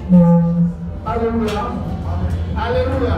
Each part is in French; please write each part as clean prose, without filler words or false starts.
Alléluia. Alléluia.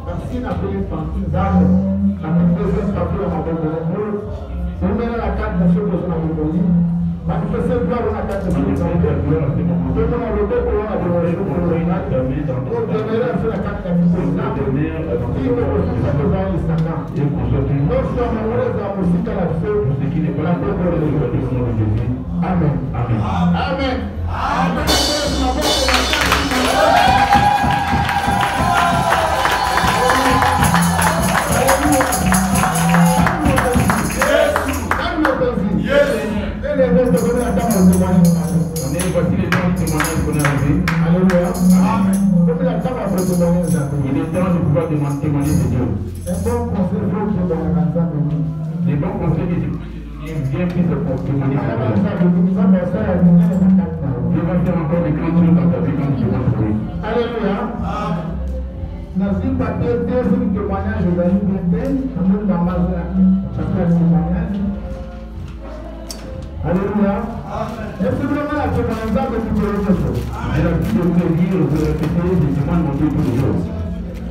Merci d'appeler partie d'âme. La deuxième partie de ma bonne. Vous mettez la carte de ceux qui sont à Montpellier. Manifestez le gloire de la carte de ceux qui sont à Montpellier. Tout le monde a le pour la dévotion pour le rénal. Pour demeurer sur la carte de ceux qui sont à Montpellier. Qui veut aussi ça nous a eu ça. Nous sommes heureux aussi qu'à la feu. Ce qui n'est pas la bonne de Jésus. Amen. Amen. Amen. Amen. Voici les temps de témoignage qu'on est arrivé. Alléluia. Amen. Il est temps de pouvoir témoigner de Dieu. Les bons conseils viennent plus pour témoigner de Dieu. Dieu va faire encore des grandes choses dans ta vie quand tu vas trouver. Alléluia. Dans une papier, deuxième témoignage, vous allez bien dans ma témoignage. Alléluia. Est-ce que vraiment la témoignage de Dieu? Je vais lire, vous répétez, je témoigne mon Dieu tous les jours.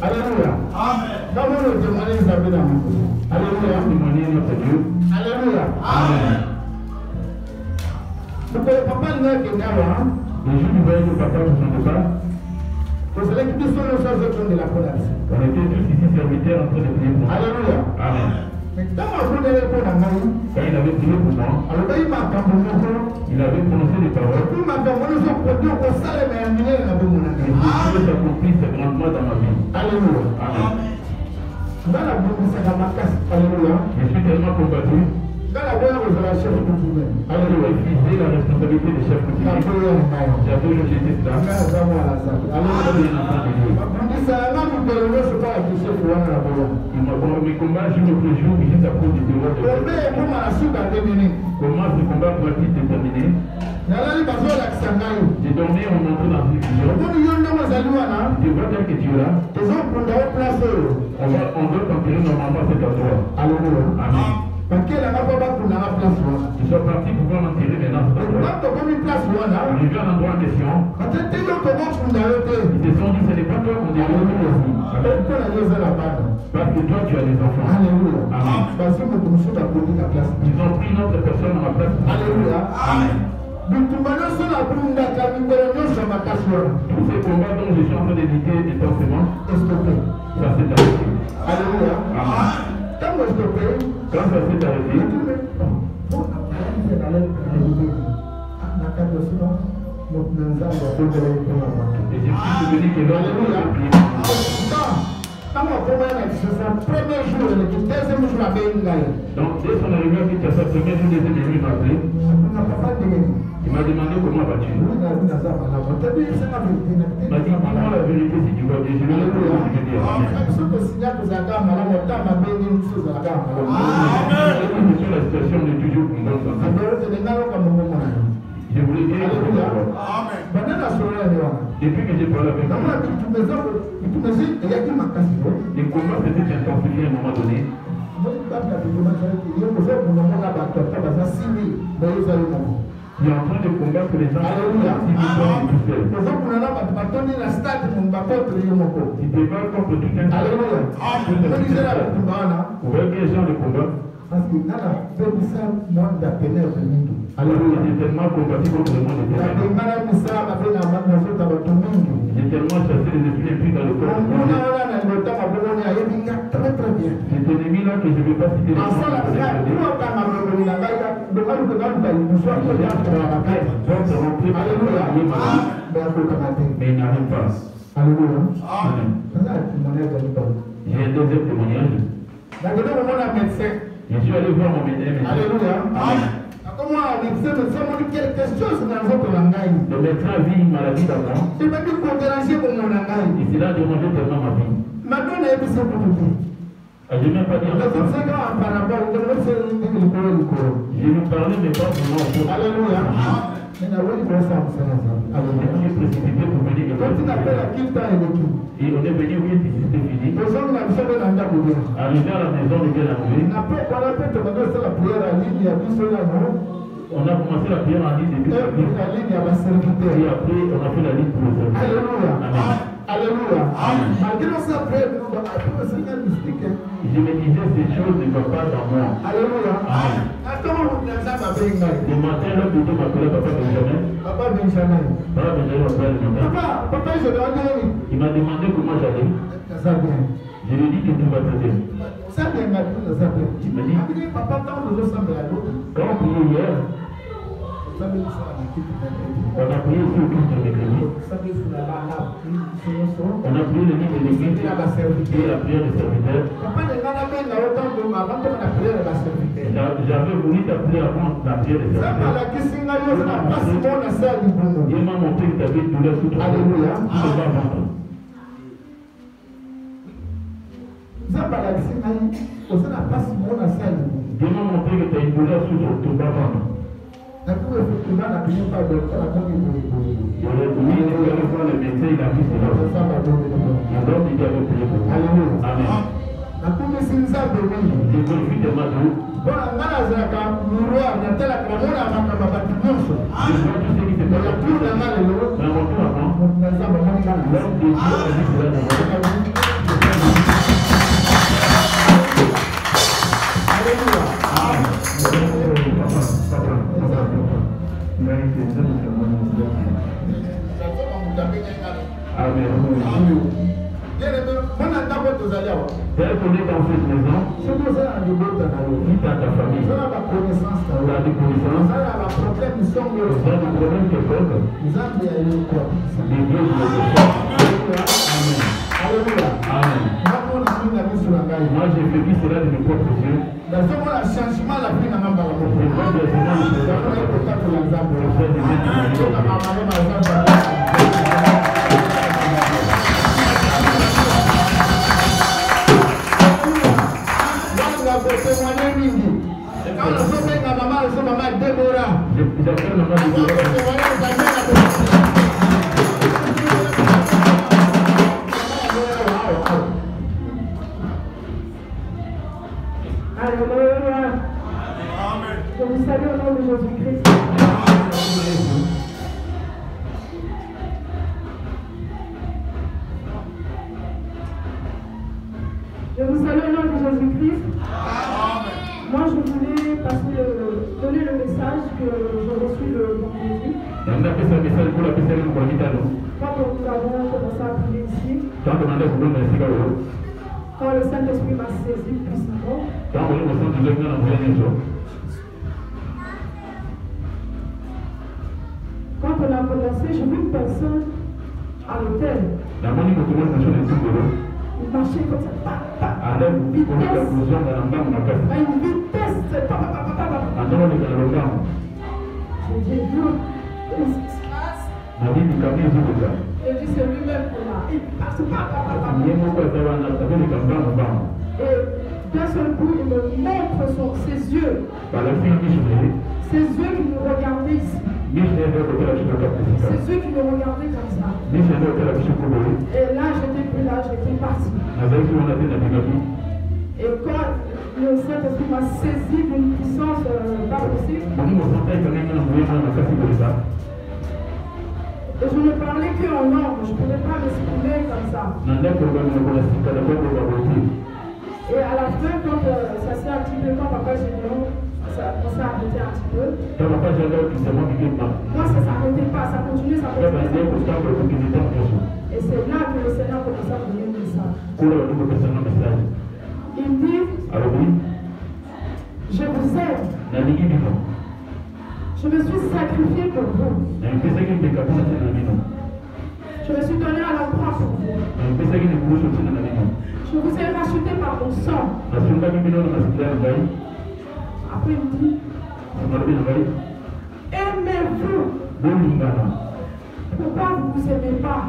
Alléluia. Amen. Comment le témoigner vous avez dans mon Dieu? Alléluia. Témoigner notre Dieu. Alléluia. Amen. Vous pouvez pas dire que le jour du voyage du papa, je ne sais pas. Vous savez que tous les choses de la collapse. On était tous ici serviteurs en train de prier pour nous. Alléluia. Amen. Mais quand il avait prié pour moi, il avait prononcé des paroles. Et Dieu s'accomplit grandement dans ma vie. Alléluia. Amen. Je suis tellement combattu. Alléluia. Utiliser la responsabilité des chefs coutumiers. J'ai toujours été cela. Mes combats jour après jour, juste à cause du devoir de Dieu. Comment ce combat pourrait-il se terminer? J'ai dormi en entrant dans une vision. Je vois tel que tu es là. On doit t'enterrer normalement cet endroit. Alléluia. Amen. Ils sont partis pour pouvoir m'enterrer maintenant. J'ai vu un endroit en question. Ils se sont dit, ce n'est pas toi qu'on développe ici. Parce que toi, tu as des enfants. Alléluia. Amen. Ils ont pris notre personne à ma place. Alléluia. Amen. Tous ces combats dont je suis en train d'éviter intensément, ça s'est arrêté. Alléluia. Amen. Quand ça s'est arrêté, et je suis souvenu que l'on a prié. Donc, dès son arrivée à Kinshasa, premier jour, deuxième jour, il m'a appelé. Il m'a demandé comment vas-tu. Il m'a dit, dis-moi la vérité si tu vas bien. Je vais le dire. La situation n'est toujours une bonne santé. Je voulais dire depuis que j'ai parlé avec lui, les combats s'étaient intensifiés à un moment donné. Il est en train de combattre les gens. Alléluia. Si tu te bats contre quelqu'un, alléluia. Vous voyez bien les gens de combat. Parce que dans la faiblesse, moi, d'appeler alléluia. J'ai tellement combattu contre le monde de ténèbres. J'ai tellement chassé les esprits impurs dans le corps. Cet ennemi-là que je ne vais pas citer les noms. Mais il n'arrive pas. Alléluia. J'ai un deuxième témoignage. Je suis allé voir mon médecin. Alléluia. quelque chose dans votre langage. Le médecin vit une maladie dans moi. Il m'a dit qu'on dérangeait pour mon langage. Et c'est là de manger tellement ma vie. Maintenant, on a vu ça pour tout. Je n'ai même pas dit. Je vais lui parlais, mais pas vraiment. Alléluia. Je suis précipité pour venir. Quand tu n'appelles à qui temps et qui. Et on est venu au c'était fini. Arrivé à la maison, on est bien arrivé. On a commencé la prière en ligne depuis la ligne. Et après, on a fait la ligne pour le service. Alléluia. Amen. Alléluia. Malgré ça, je me disais, ces choses ne vont pas dans moi. Alléluia. Amen. Le matin, l'homme de Dieu m'appelait Papa Benjamin. Papa Benjamin. Papa Benjamin m'appelle le matin. Papa, je dois dire. Il m'a demandé comment j'allais. Ça vient. Je lui ai dit que tout va très bien. Ça vient maintenant, ça vient. Il m'a dit, papa, quand nous ressemblons à l'autre. Quand on priait hier, on a prié ici au culte de l'église. On a prié le livre de l'église et la prière de serviteur. J'avais voulu t'appeler avant la prière de serviteur. Il m'a montré que tu avais une douleur sous ton ventre. Alléluia. Dieu m'a montré que tu as une douleur sous ton bas-ventre. Il aurait voulu aller voir le médecin, il a vu cela. Alors il avait prié pour moi. Amen. Je glorifie tellement Dieu. Je vois tout ce qui s'est passé. Dans mon tour avant, l'homme de Dieu a dit cela dans mon Amen. Tel qu'on est dans cette maison, si tu as ta famille, tu as des connaissances, tu as des problèmes quelconques, les dieux vous le font. Alléluia. Amen. Moi j'ai vécu cela de mes propres yeux. Je vous salue au nom de Jésus-Christ. Je vous salue au nom de Jésus-Christ. Moi, je voulais donner le message que j'ai reçu le vendredi. Quand nous avons commencé à prier ici, quand le Saint-Esprit m'a saisi puissamment, quand on a commencé, j'ai vu une personne à l'hôtel. Il marchait comme ça. À une vitesse. J'ai dit, qu'est-ce qui se passe? J'ai dit, c'est lui-même qui l'a. Il passe pas. Et d'un seul coup, il me montre ses yeux. Ses yeux qui me regardaient ici. Ses yeux qui me regardaient comme ça. Et là, j'étais plus là, j'étais parti. Et quand le Saint-Esprit m'a saisi d'une puissance pas possible, et je ne parlais qu'en langue, je ne pouvais pas m'exprimer comme ça. Et à la fin, quand ça s'est un petit peu, quand papa Généon, ça a commencé à arrêter un petit peu. Moi, ça ne s'arrêtait pas, ça continuait, ça continuait. Et c'est là que le Seigneur a commencé à donner le message. Il dit, je vous aime. Je me suis sacrifié pour vous. Je me suis donné à la croix pour vous. Je vous ai racheté par mon sang. Après il me dit, Pourquoi vous ne vous aimez pas?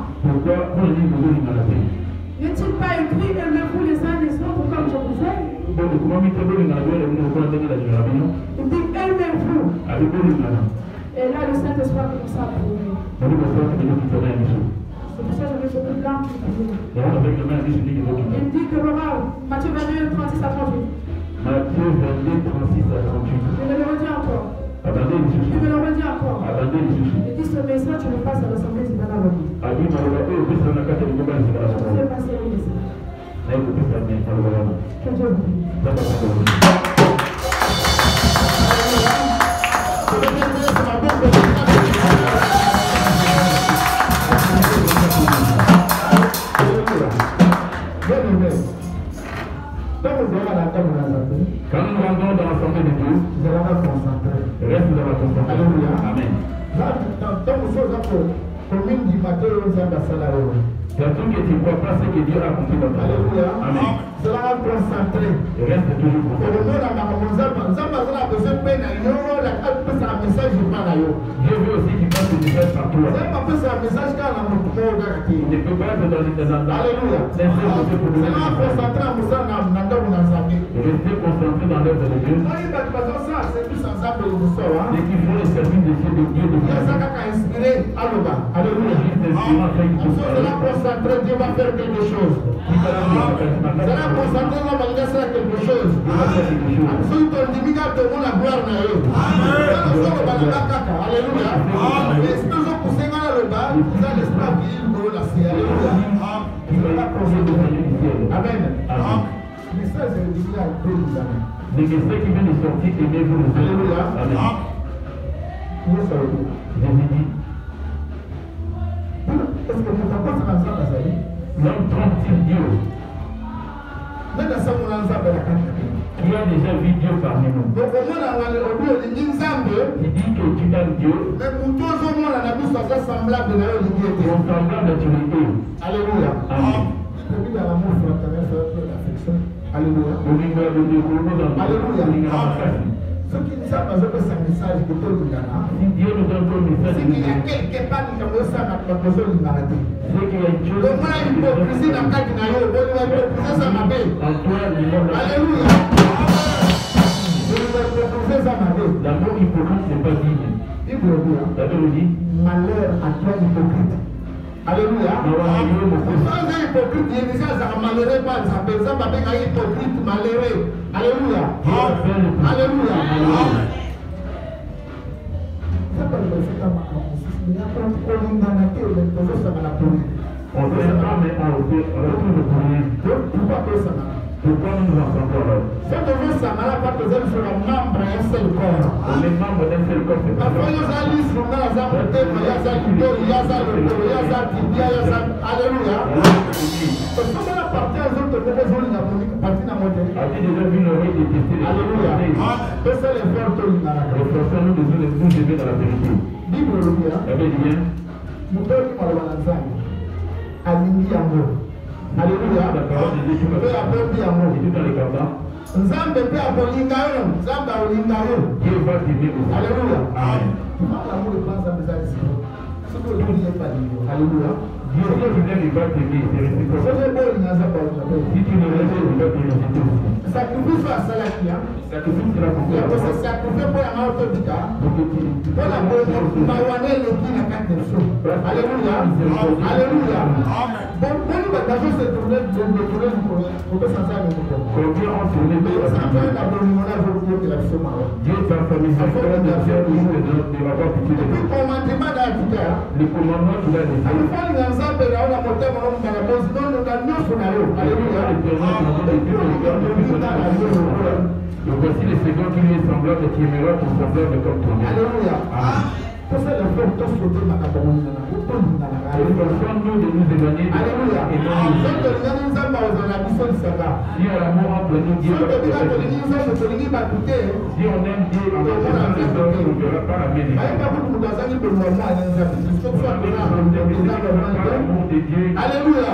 N'est-il pas écrit aimez-vous les uns les autres comme je vous aime? Il dit aimez-vous. Et là le Saint-Esprit a commencé à prouver. C'est pour ça que j'avais beaucoup de larmes qui coulaient. Il dit que Matthieu 22, 36 à 38. Matthieu 22, 36 à 38. Je me le redis encore. Je me le redis encore. Il dit ce message, tu le passes à l'Assemblée du Ghana. Je vous ai passé le message. Que Dieu vous Quand nous rentrons dans l'Assemblée de Dieu, reste dans la concentration. Alléluia. Amen. C'est tout que tu crois pas ce que Dieu a accompli dans ta vie. Alléluia. Amen. Cela va concentrer. Reste toujours concentré. Dieu veut aussi qu'il fasse des messages par toi. Il ne peut pas être dans Alléluia. Restez concentré dans l'œuvre de Dieu. C'est qu'il faut le service de Dieu de Dieu. Alléluia. Dieu va faire quelque chose. Cela concentré dans la quelque chose. Si tu dis que tu la gloire alléluia. Et si nous poussons dans le bas, vous allez l'esprit qui est la ciel. Alléluia. Amen. Mais ça, c'est le début à deux ans. Les messages qui viennent de sortir, aimez-vous le Seigneur. Alléluia. Amen. Est-ce que vous ne pas ça dans ça? L'homme trompe-t-il Dieu? Mais dans ça, on a qui a déjà vu Dieu parmi nous. Donc, au moins, il dit que tu aimes Dieu. Mais pour tous au monde, on a vu ça semblable de l'unité. Ton semblable de l'unité. Alléluia. Amen. Je vis dans l'amour fraternel, c'est l'affection. Alléluia. Alléluia. Ceux qui ne savent pas ce que c'est un message que tout le monde a. Si Dieu nous donne un message, c'est qu'il y a quelque part qui a besoin de la besoin de l'humanité. C'est qu'il y a une chose. Donc, moi, l'hypocrisie dans le cas de Nayo, l'hypocrisie, ça m'a fait. Alléluia. L'hypocrisie, ça m'a fait. L'amour hypocrite, c'est pas digne. La Bible dit malheur à toi, hypocrite. Alléluia. Quand un hypocrite, il dit ça, ça malheureux pas. Ça peut ça, ça peut hypocrite, malheureux. Alléluia. Alléluia. Ça peut le faire comme il y a pas de condamnation, mais toujours ça va la pourrir. On ne sait pas, mais on retrouve le pourrir. Pourquoi que ça va? Pourquoi nous nous entendons alors? C'est toujours ça, mais là, pas que vous sur un membre et un seul corps. Les membres d'un seul corps, c'est pas ça. Il y a ça l'instrument, il y a ça le thème, il y a ça l'idole, il y a ça le corps, il y a ça tibia, il y a ça. Alléluia. Parce que ça appartient aux autres, mais les autres, ils n'ont pas parti dans mon thème. As-tu déjà vu l'oreille détester les Alléluia. C'est ça l'effort que nous avons. Efforçons-nous de nous aimer dans la vérité. Bible le dit, La Bible dit, nous pouvons parler dans la aligner amour. Alléluia. Peu à peu, bien amour. Nzambe pe abolinga yo, Nzambe abolinga yo. Dieu va t'aimer aussi. Alléluia. Amen. L'amour de Nzambe ça ici. Ce que Dieu n'est pas dit. Alléluia. Dieu va t'aimer, c'est réciproque. C'est beau Nzambe abolinga. Si tu ne l'aimes pas, il va t'aimer aussi. Sacrifice à Salakia. Sacrifice la Il y a aussi sacrifice pour la mort de Bika. Pour la mort de Mawane le qui n'a qu'à te sauver. Alléluia. Alléluia. Amen. Bon, nous avons se tourner de tourner pour que ça s'aille au monde. Combien ont tourné de la famille? Dieu t'a fait miséricorde de faire une de l'avoir pitié de nous. Le commandement qu'il a laissé. Voici les seconds qui lui est semblable et qui aimera ton semblable comme toi. Alléluia. Efforçons-nous de nous éloigner de Alléluia. Si on l'amour entre nous, Dieu va te si on aime Dieu, on ne verra pas la main de Dieu. Alléluia.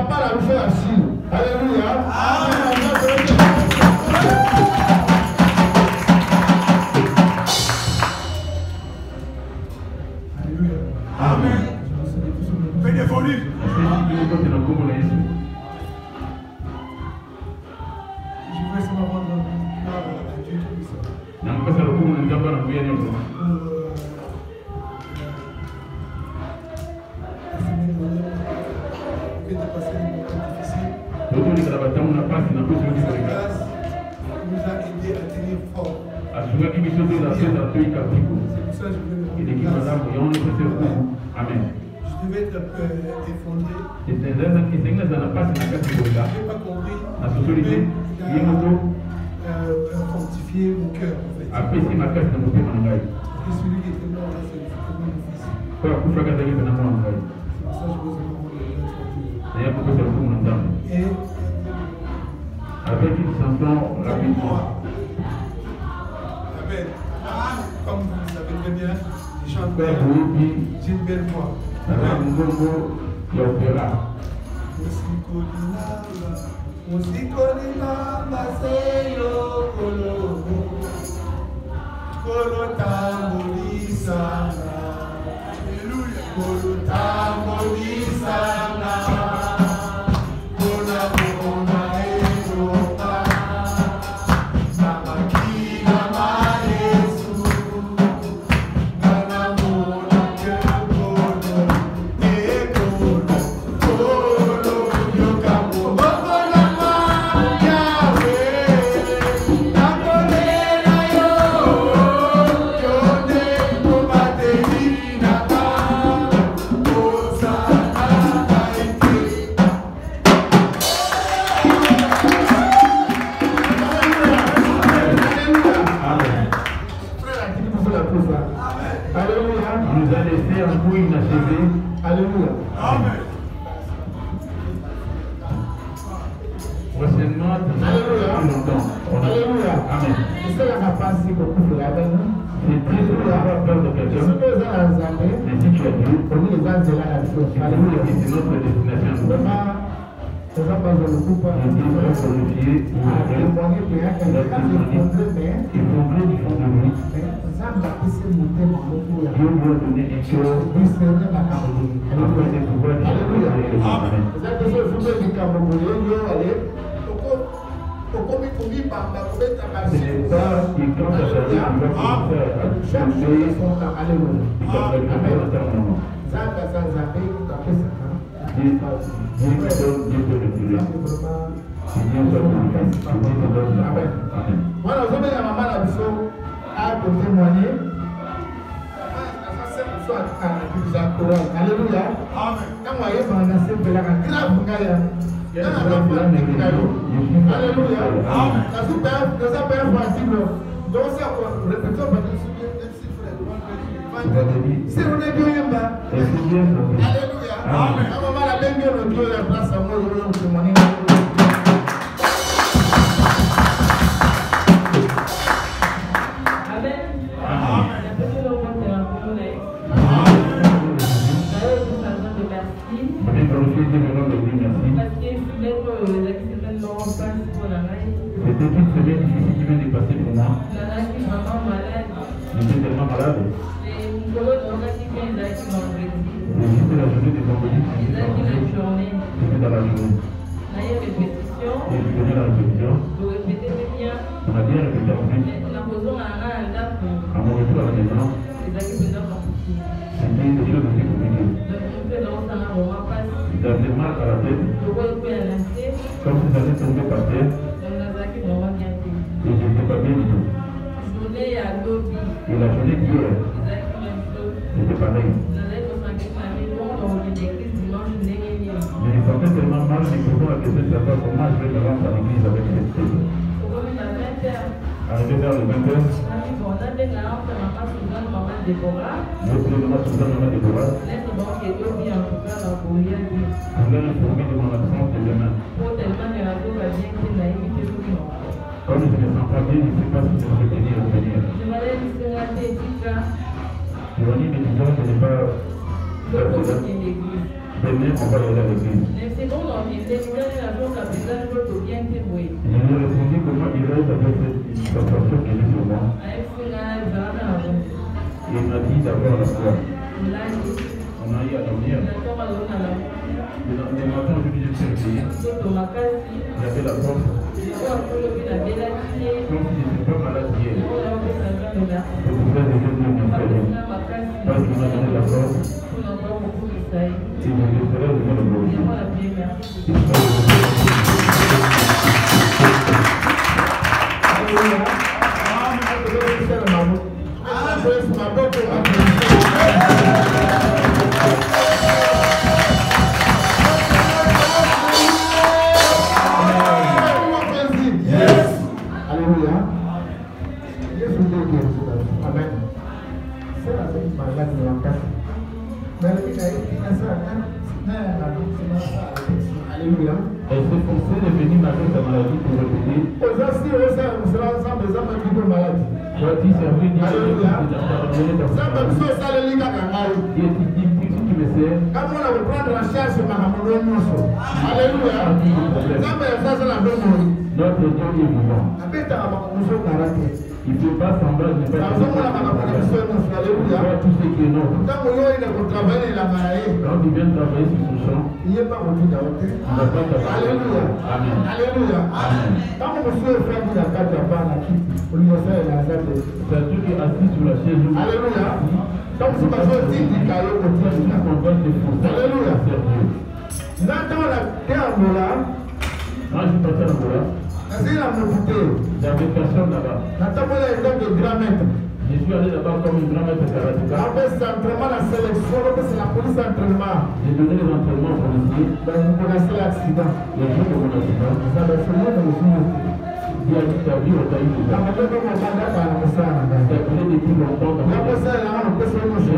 papa la bouche assis. Alléluia. Amen. Amen. Fais des folies. Je veux seulement rendre gloire à Dieu Tout-Puissant. De passer des moments difficiles. Sa grâce nous a aidés à tenir fort. C'est pour ça que je veux le Amen. Je devais être effondré. Je n'ai pas compris. Je devais fortifier mon cœur. En fait. Et celui qui était mort là, c'est mon fils. C'est pour ça que je veux et avec une chanson rapidement. Amen. Comme vous le savez très bien, je chante bien. J'ai une belle voix. Amen. Alléluia. Amen. Prochainement, Alléluia. Alléluia. Amen. C'est ça la passé beaucoup de la peine. C'est triste d'avoir peur de quelqu'un. Si nous allons zapper, Mais si tu as Dieu, on dit les gens de la chose. Alléluia, c'est notre destination. C'est ça parce que le couple a Il faut glorifier le moyen de rien qu'elle a fait il faut gré du fond de lui. ça m'a poussé monter mon lot. Dieu doit donner un cœur Discerner ma caméra. afin de pouvoir Alléluia. Amen. Vous êtes sûr que vous êtes Camerounais, vous allez. Ce n'est pas que quand ça s'arrive, tu vas commencer à chanter et comme Dieu voilà, vous avez la maman la biso à témoigner. Alléluia. Amen. Quand vous voyez mon ancien père, grave Alléluia. Amen. Dans sa père voisine, donc ça, répétons pas de c'est on est bien là. Alléluia. Amen. Maman la bien bien le Dieu la place à moi, je vais témoigner. Amen. Amen. C'était une semaine difficile qui vient de passer pour moi. J'étais tellement malade. C'était la journée de vendredi. C'était dans la journée. Et je venais à la répétition. On a bien répété en plus. À mon retour à la maison, c'était des choses assez compliquées. J'avais mal à la tête, comme si ça allait tomber par terre. Et je n'étais pas bien du tout. Et la journée d'hier, c'était pareil. Je me sentais tellement mal, j'ai posé la question de savoir comment je vais me rendre à l'église avec cette tête. Arrivé vers le 20h, je prenais ma souveraine maman Déborah. Je voulais l'informer de mon absence de demain. Comme je ne me sens pas bien, je ne sais pas si je vais venir ou venir. Je me dis, mais disons, je n'ai pas faire cela. Demain, on va aller à l'église. Le second homme, il était la chose la plus grande chose bien témoin. Je lui ai répondu comment il reste avec cette sensation qui est sur moi. Il m'a dit d'avoir la foi. On a eu à dormir. Le matin, je me suis réveillé. J'avais la force. Comme si je n'étais pas malade hier. C'est pour ça que je viens de m'enfermer. Parce qu'il m'a donné la force. Et je vais faire le glorifier. Alléluia. Elle s'est forcée de venir malgré sa maladie pour répéter. Voici servi dit Alléluia. Notre Dieu est vivant. Il ne fait pas semblant de ne pas tout ce qui est nôtre. Quand il vient travailler sur son champ, il ne va pas travailler. Alléluia. Amen. Alléluia. C'est Dieu qui est assis sur la chaise. Alléluia. Donc c'est parce que Dieu dit qu'il y a le quotidien. Alléluia. Moi, je suis passé à Angola. J'avais personne là-bas. Je suis allé là-bas comme une grand-mère de karatéka. J'ai donné les entraînements aux policiers. Le jour de mon accident, il a dit ta vie au Taï. Ça a pris depuis longtemps. J'ai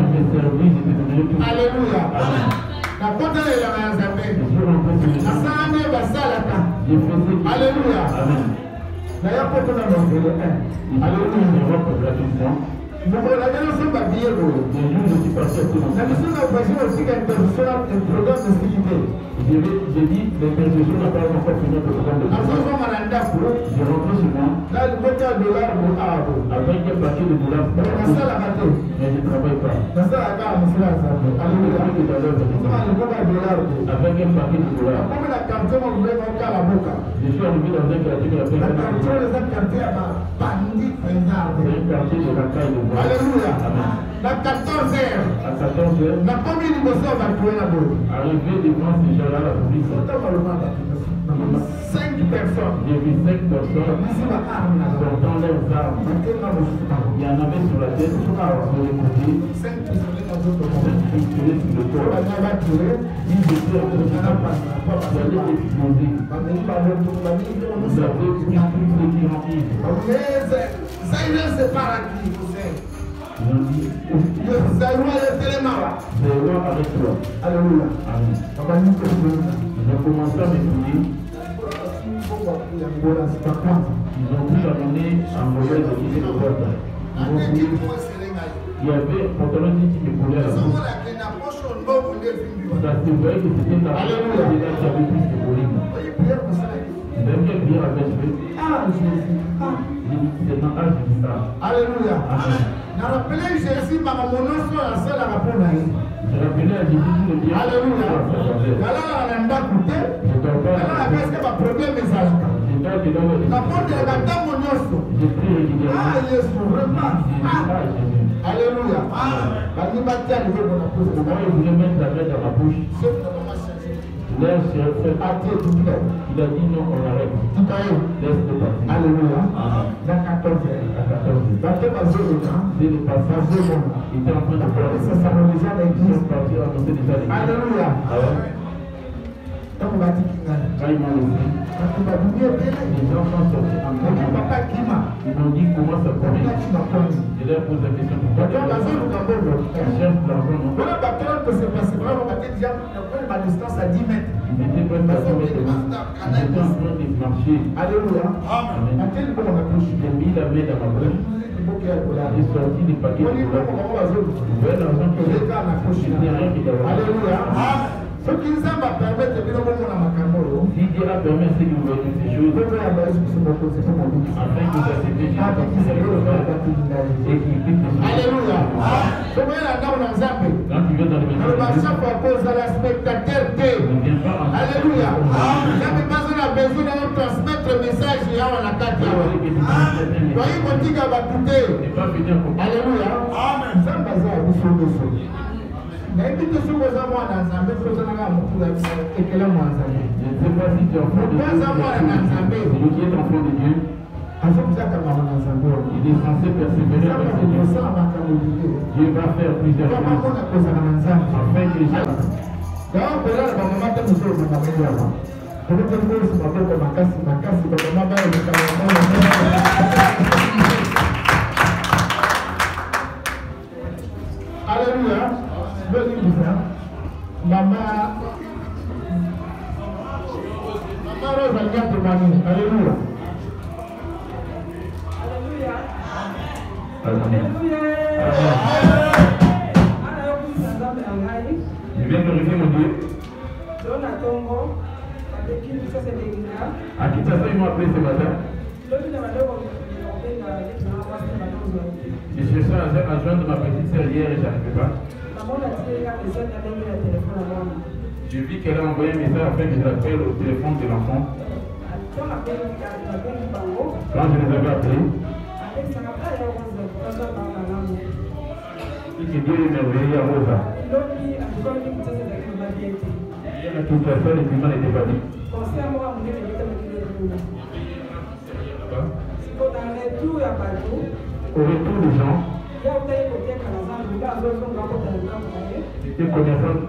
mes services, j'ai donné tout. Alléluia. Alléluia. J'ai dit, l'intercession n'a pas encore fini de programme de j'ai rentré chez moi avec un paquet de dollars, mais je ne travaille pas. Avec un paquet de dollars. Je suis arrivé dans un quartier qui appelle un quartier de la caille de bois. Alléluia. Amen. À 14 heures. À 14 heures. Arrivé devant ces gens-là, la police. 5 personnes. J'ai vu 5 personnes sortant leurs armes. Il y en avait sur la tête, sur les côtés. 5 pistolets sur le corps. Ils étaient en train d'aller exploser. Vous avez pris tout ce qui en vit. Ils ont dit, c'est roi avec toi. Alléluia. Amen. Ils ont commencé à m'écouter. Ils ont pu l'amener en mauvaise de quitter le vote. Il y avait pantalon qui me collait à la bouche. Ça se voyait que c'était la personne qui avait plus de volume. Même quelle bière avait-je fait? J'ai dit, c'est dans âge de ça. Alléluia. Je rappelais à Jésus tout le bien. Alléluia. Alléluia. Moi, il voulait mettre la main dans ma bouche. Il a dit non, on arrête. Laisse-le partir. Alléluia. À 14 heures. C'est le passage. Il était en train de parler. Ils sont partis annoncer déjà les Alléluia. Quand ils m'ont levé, les enfants sont sortis en train. Ils m'ont dit comment ça connaît. Je leur pose la question pourquoi tu cherches l'argent, non? Ils étaient prêts à se mettre. Ils étaient en train de marcher. Alléluia. Amen. J'ai mis la main dans ma bouche. J'ai sorti des paquets de dollars. Vous voyez l'argent que j'ai. Je n'ai rien qui doit. Alléluia. Ce qui nous a permis de venir au monde. Si Dieu a permis que vous voyez toutes ces choses, afin que vous acceptez Jésus et qu'il quitte les choses. Alléluia. Quand tu viens dans le maison de Dieu, ne viens pas en Alléluia. J'avais pas besoin de transmettre le message à la carte. Alléluia. Amen. Na invite somo za mwana nzambe soza na mutu la ekela mwanza. Je ne sais pas si tu es enfant de Dieu. Celui qui est enfant de Dieu, il est censé persévérer avec Dieu. Dieu va faire plusieurs choses afin que les gens. Alléluia. Maman Rose a bien témoigné. Alléluia. Amen. Je viens glorifier mon Dieu. À qui ça fait, ils m'ont appelé ce matin. Je cherchais à joindre ma petite sœur hier et je n'arrivais pas. Je vis qu'elle a envoyé un message afin que je l'appelle au téléphone de l'enfant. Quand je les avais appelés, et que Dieu est merveilleux à Rosa. La situation, le climat n'était pas dit. Au retour des gens, j'étais commerçant. Plus de 30 personnes.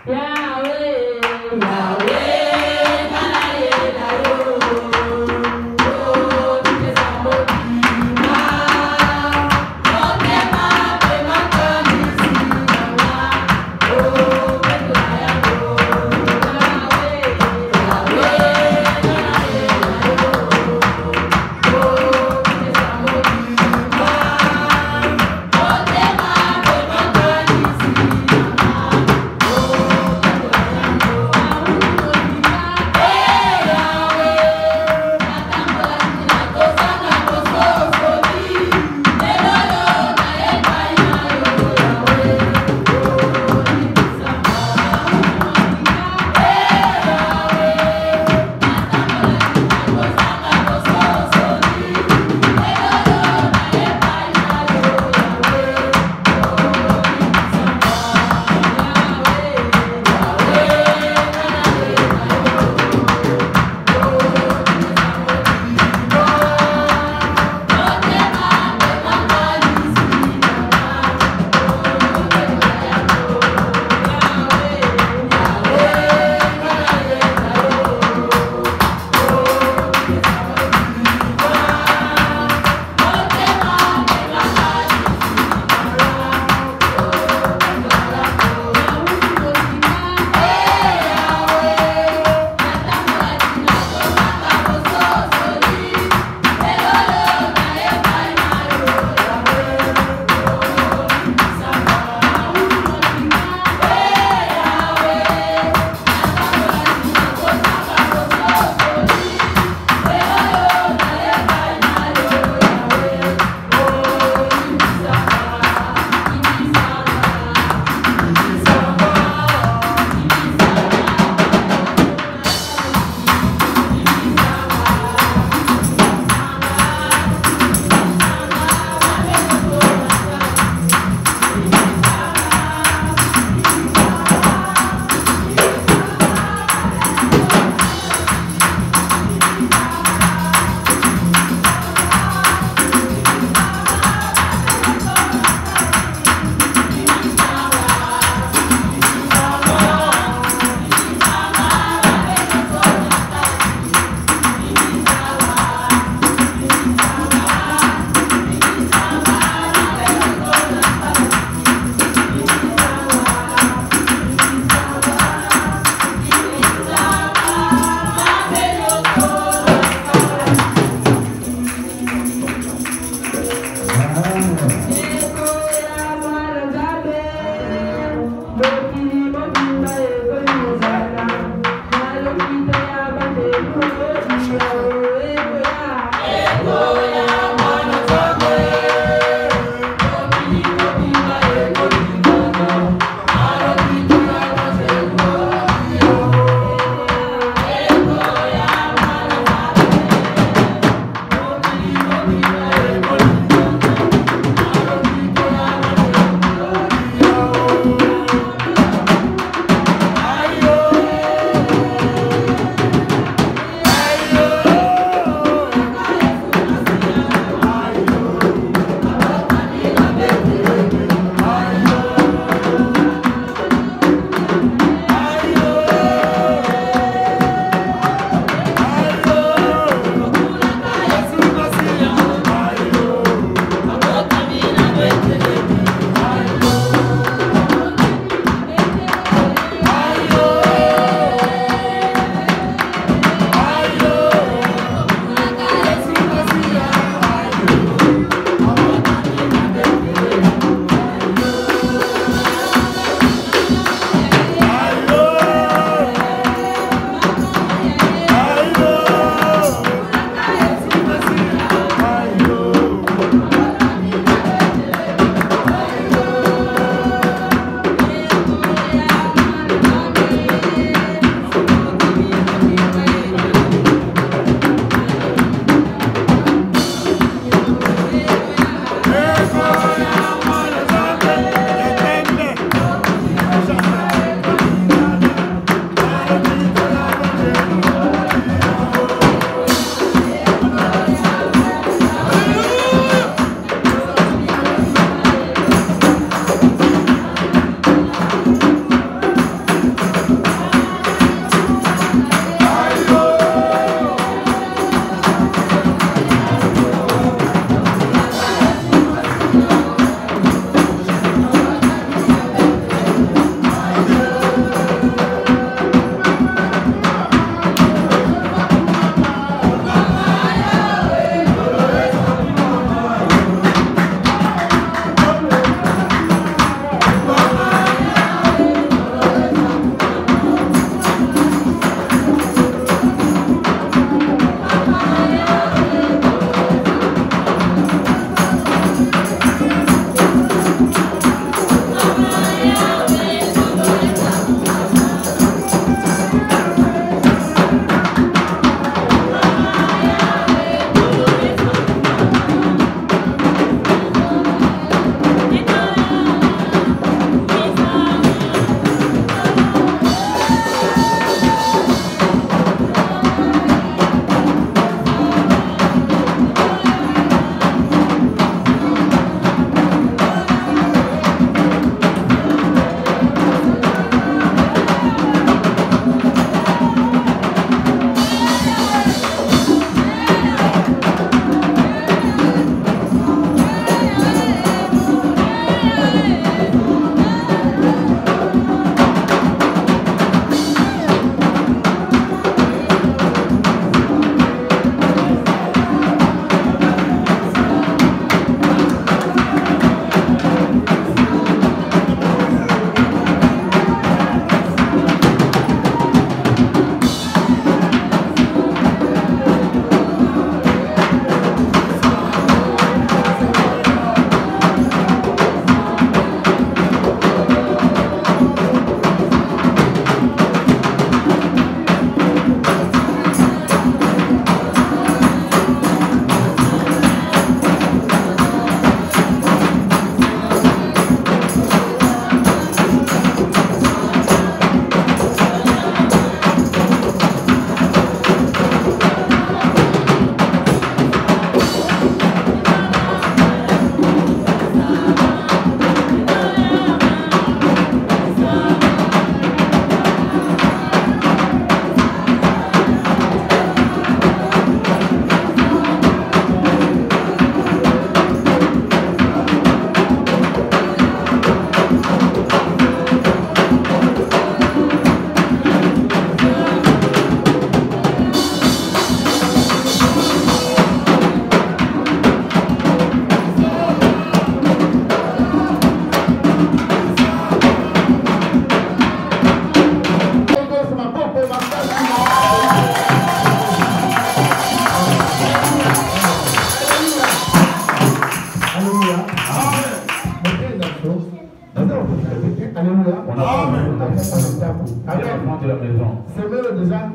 Oh,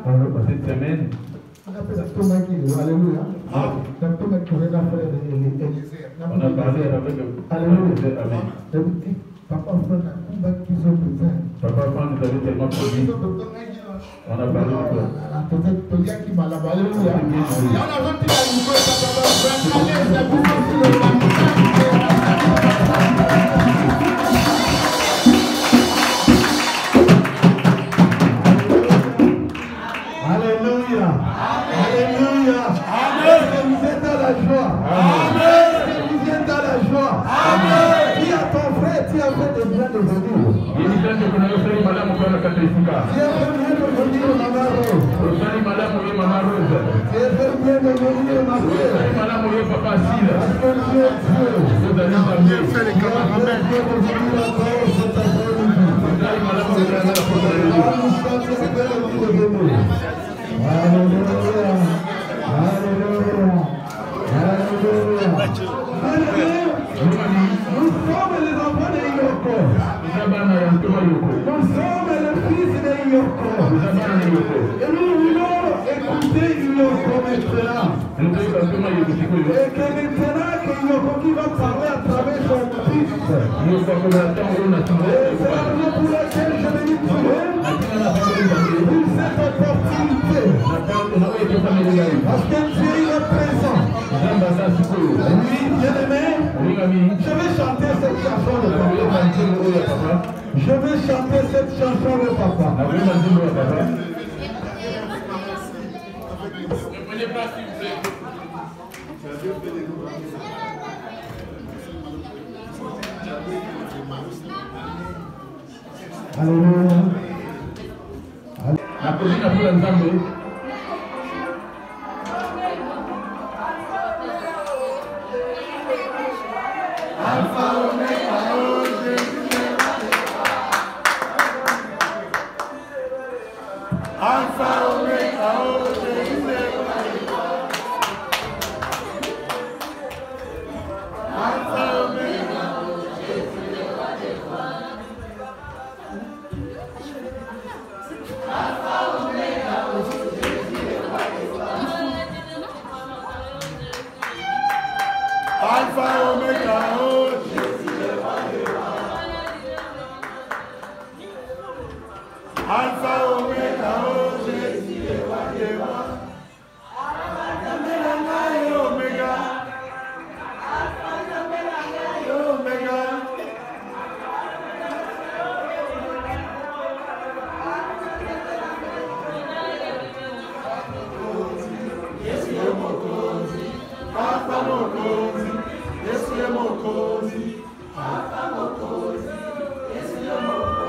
Cette semaine, on a parlé avec le Alléluia. Papa, nous avait tellement produit. On a parlé de Alléluia. Alléluia. Amen. Vous êtes dans la joie. Amen. Vous êtes dans la joie. Amen. Dis à ton frère, tu as fait des biens de venir. Tu as fait bien de venir au Maman Rose. Tu as fait bien de venir ma soeur. Parce que Dieu est Dieu. Vous avez bien fait les camarades. Tu as fait bien de venir encore cet après-midi. Alléluia. Alléluia. Alléluia. Nous sommes les enfants de Yoko. Nous sommes les fils de Yoko. Et nous voulons écouter Yoko maintenant. Et que maintenant que Yoko qui va parler à travers son fils. C'est la raison pour laquelle je vais lui trouver pour cette opportunité. Parce que Dieu est présent. Oui, bien-aimé, je vais chanter cette chanson de papa. Je vais chanter cette chanson de papa. Alléluia. Alpha Omega, oh Jésus, Alpha Omega, oh Jésus, Alpha Omega, oh Jésus, Alpha Omega, oh Jésus, Alpha Omega, oh Alpha Omega, oh Jésus, Omega. Omega. Yesu ye Mokozi, Alpha Mokozi, Yesu ye Mokozi, Alpha Mokozi, Yesu ye Mokozi.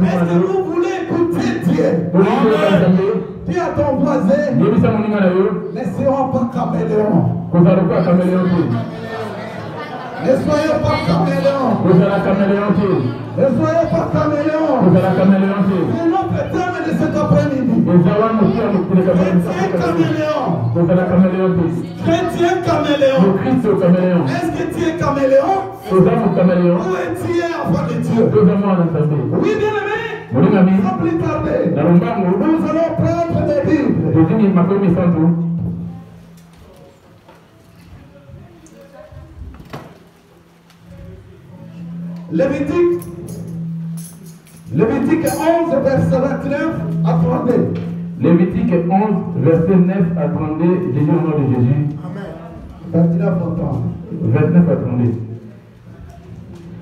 Est-ce que vous voulez écouter Dieu? Dis à ton voisin, ne serons pas caméléons. Ne soyez pas caméléons. Ne soyez pas caméléons. C'est notre thème de cet après-midi. Chrétien caméléon. Est-ce que tu es caméléon? Ou es-tu enfant de Dieu? Oui, bien aimé. Sans plus tarder, nous allons prendre des Bibles. Lévitique 11, verset 29 à 32. Lévitique 11, verset 9 à 32, Jésus au nom de Jésus. Amen. 29 à 30. 29 à 32.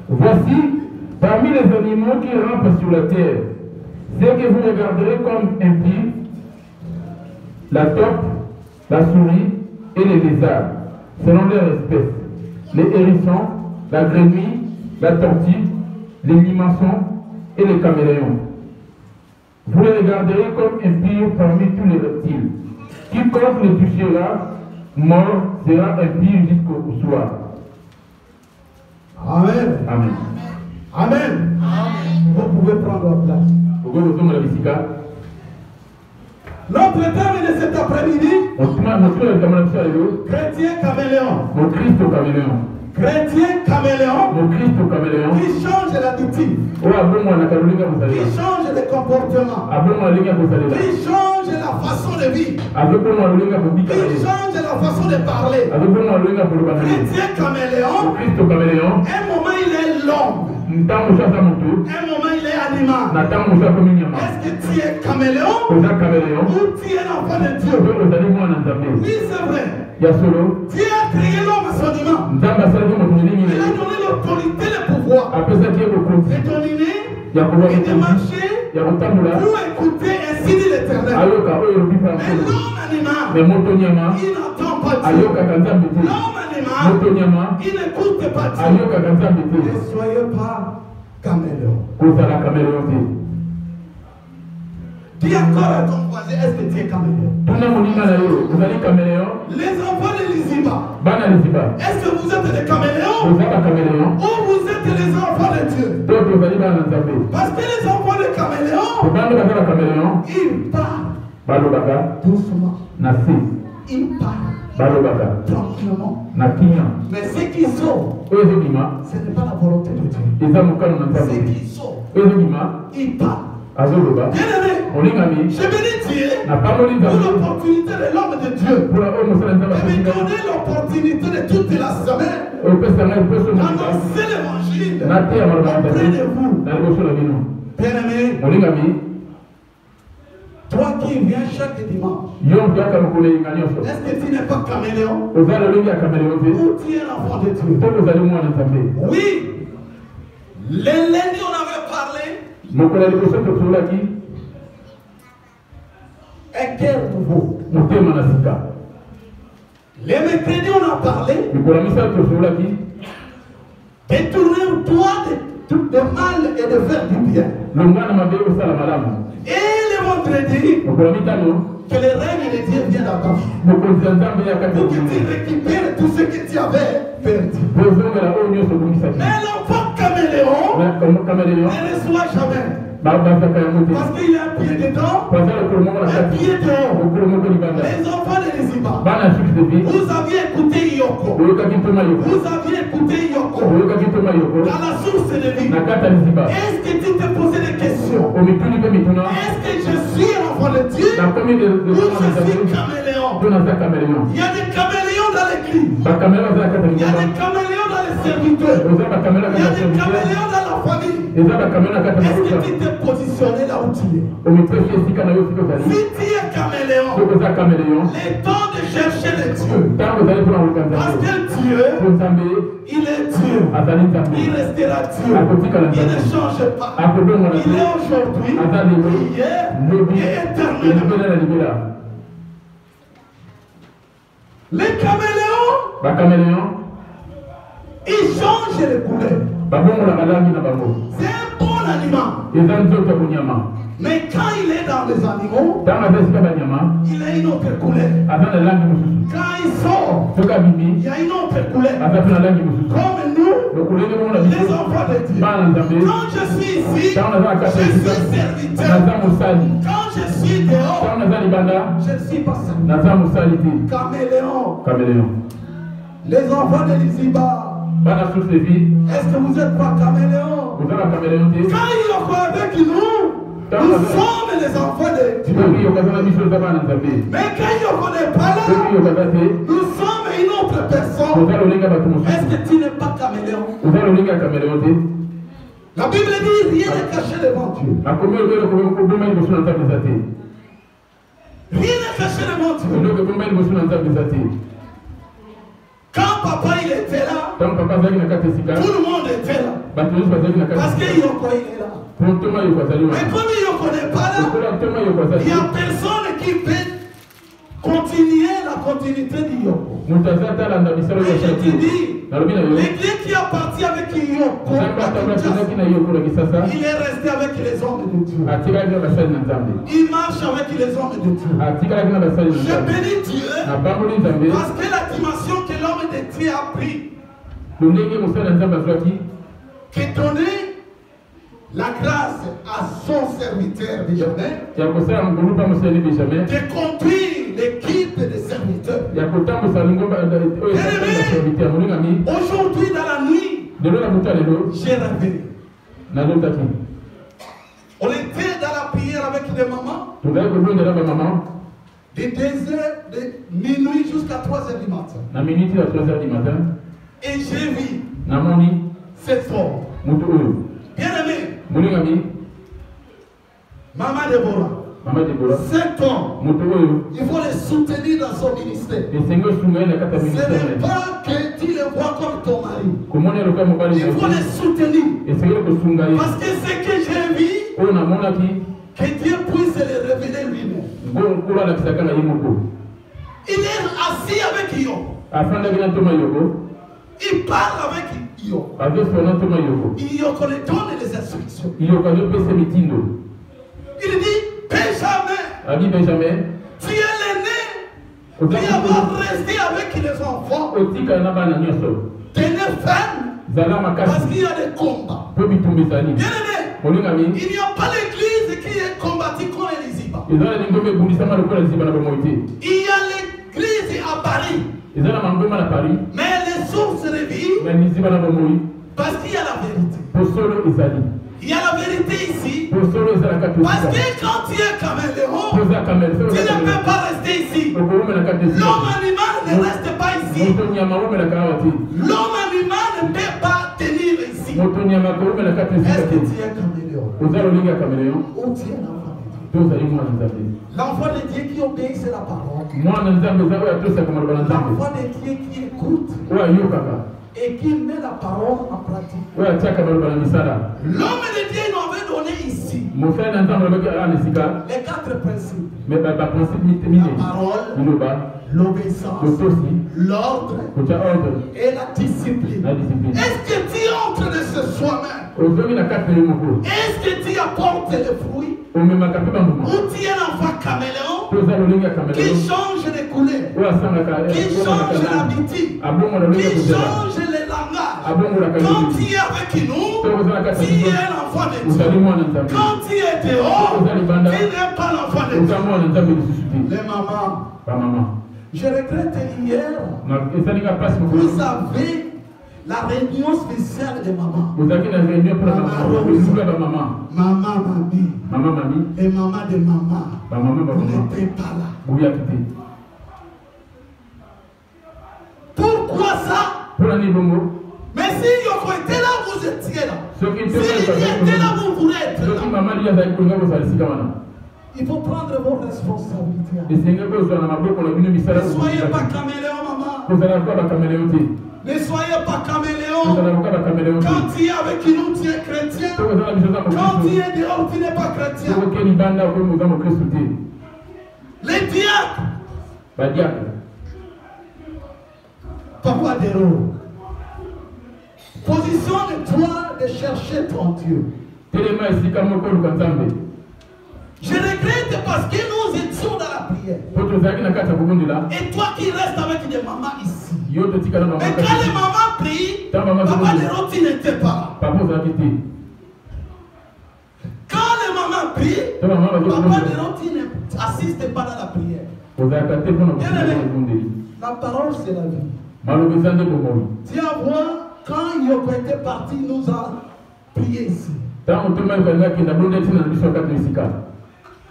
Voici, parmi les animaux qui rampent sur la terre, ceux que vous regarderez comme impies, la taupe, la souris et les lézards, selon leur espèce, les hérissons, la grenouille, la tortue, les limaçons et les caméléons. Vous les regarderez comme impurs parmi tous les reptiles. Quiconque les touchera, mort, sera impur jusqu'au soir. Amen. Amen. Amen. Vous pouvez prendre votre place. Notre thème de cet après-midi, chrétien caméléon. Mon Christ au caméléon. Chrétien caméléon. Mon Christ au caméléon. Qui change l'attitude. Qui change le comportement. Qui change la façon de vivre. Qui change la façon de parler. Chrétien caméléon. Christ au caméléon. Un moment il est long. Un moment il est animal. Est-ce que tu es caméléon? Ou tu es l'enfant de Dieu? Oui, c'est vrai. Dieu a créé l'homme à son image. Il a donné l'autorité, le pouvoir de dominer et de marcher pour écouter ainsi dit l'Éternel. Mais l'homme animal, il n'entend pas Dieu. L'homme animal, il n'écoute pas Dieu. Ne soyez pas caméléon. Dis encore à ton voisin, est-ce que tu es caméléon? Les enfants de Liziba, est-ce que vous êtes des caméléons? Ou vous êtes les enfants de Dieu? Parce que les enfants de caméléons, ils parlent doucement. Ils parlent tranquillement. Mais ce qui sort, ce n'est pas la volonté de Dieu. Ce qui sort, ils parlent. Bien-aimé, je bénis Dieu pour l'opportunité de l'homme de Dieu de me donner l'opportunité de toute la semaine d'annoncer l'évangile auprès de vous. Bien-aimé, toi qui viens chaque dimanche, est-ce que tu n'es pas caméléon? Ou tu es l'enfant de Dieu? Oui, les lundis on avait parlé un cœur nouveau. Les mercredis, on a parlé de tourner toi de mal et de faire du bien. Et le vendredi, que le règne de Dieu vienne dans ta vie. Pour que tu récupères tout ce que tu avais perdu. Mais l'enfant caméléon ne reçoit jamais. Parce qu'il a un pied dedans, un pied dehors. Les enfants de Liziba, vous aviez écouté Yoko. Vous aviez écouté Yoko dans la source de vie. Est-ce que tu te posais des questions? Est-ce que je suis l'enfant de Dieu ou je suis caméléon? Il y a des caméléons dans l'église. Il y a des caméléons dans les serviteurs. Il y a des caméléons dans la famille. Est-ce que tu t'es positionné là où tu es? Si tu es caméléon, le temps de chercher le Dieu. Parce que Dieu, il est Dieu. Il restera Dieu. Il ne change pas. Il est aujourd'hui, hier et éternellement. Les caméléons, ils changent les couleurs. C'est un bon aliment. Mais quand il est dans les animaux, il a une autre couleur. Quand il sort, il y a une autre couleur. Comme nous, les enfants de Dieu. Quand je suis ici, je suis serviteur. Quand je suis dehors, je ne suis pas caméléon. Les enfants de Liziba, est-ce que vous n'êtes pas caméléon? Quand il est avec nous, nous sommes les enfants de Dieu. Mais quand il ne connaît pas là, nous sommes une autre personne. Est-ce que tu n'es pas caméléon? La Bible dit rien n'est caché devant Dieu. Rien n'est caché devant Dieu. Quand papa il était là, tout le monde était là. Parce que Yoko il est là. Mais comme Yoko n'est pas là, il n'y a personne qui peut continuer la continuité de Yoko. Mais je te dis, l'église qui a parti avec Yoko, il est resté avec les hommes de Dieu. Il marche avec les hommes de Dieu. Je bénis Dieu parce que la dimension que l'homme de Dieu a pris, qui donnait la grâce à son serviteur Benjamin de conduire l'équipe de serviteurs. Aujourd'hui dans la nuit, j'ai rêvé. On était dans la prière avec les mamans. De 2h de minuit jusqu'à 3h du matin. Et j'ai vu cette forme. Bien aimé, Maman Déborah, cet homme, il faut le soutenir dans son ministère. Ce n'est pas que tu le vois comme ton mari. Il faut le soutenir. Parce que ce que j'ai vu, que Dieu puisse le révéler lui-même. Il est assis avec Yoko. Il parle avec Yoko. Yoko lui donne les instructions. Il dit, Benjamin, tu es l'aîné. Tu vas rester avec les enfants. Tenez ferme. Parce qu'il y a des combats. Bien aimé, il n'y a pas l'église qui est combattue comme Liziba. Il y a l'église à Paris. Mais les sources de vie, parce qu'il y a la vérité. Il y a la vérité ici. Parce que quand tu es caméléon, tu ne peux pas rester ici. L'homme animal ne reste pas ici. L'homme animal ne peut pas tenir ici. Est-ce que tu es caméléon? Ou tu es l'enfant de Dieu qui obéit, c'est la parole. L'enfant de Dieu qui écoute et qui met la parole en pratique. L'homme de Dieu nous avait donné ici les 4 principes. La parole, l'obéissance, l'ordre et la discipline. Est-ce que tu entres de ce soi-même? Est-ce que tu apportes les fruits? Ou tu es un enfant caméléon qui change les couleurs, qui change l'habitude, qui change les langages? Quand tu es avec nous, tu es un enfant de Dieu. Quand tu es dehors, tu n'es pas l'enfant de Dieu. Les mamans, je regrette hier, vous avez la réunion spéciale de maman. Maman Mami et maman de maman. Vous n'étiez pas là. Pourquoi ça? Mais si Yoko était là, vous étiez là. Si il était là, vous voulez être là. Il faut prendre vos responsabilités. Ne soyez pas caméléon, maman. Ne soyez pas caméléon. Quand tu es avec nous, tu es chrétien. Quand tu es dehors, tu n'es pas chrétien. Les diacres. Papa Dero. Positionne-toi de chercher ton Dieu. Je regrette parce que nous étions dans la prière. Et toi qui restes avec des mamans ici. Mais quand les mamans prient, papa de rôti n'était pas là. Quand les mamans prient, papa de rôti n'assiste pas dans la prière. La parole c'est la vie. Tu vas voir, quand Yoko était parti, nous a prié ici.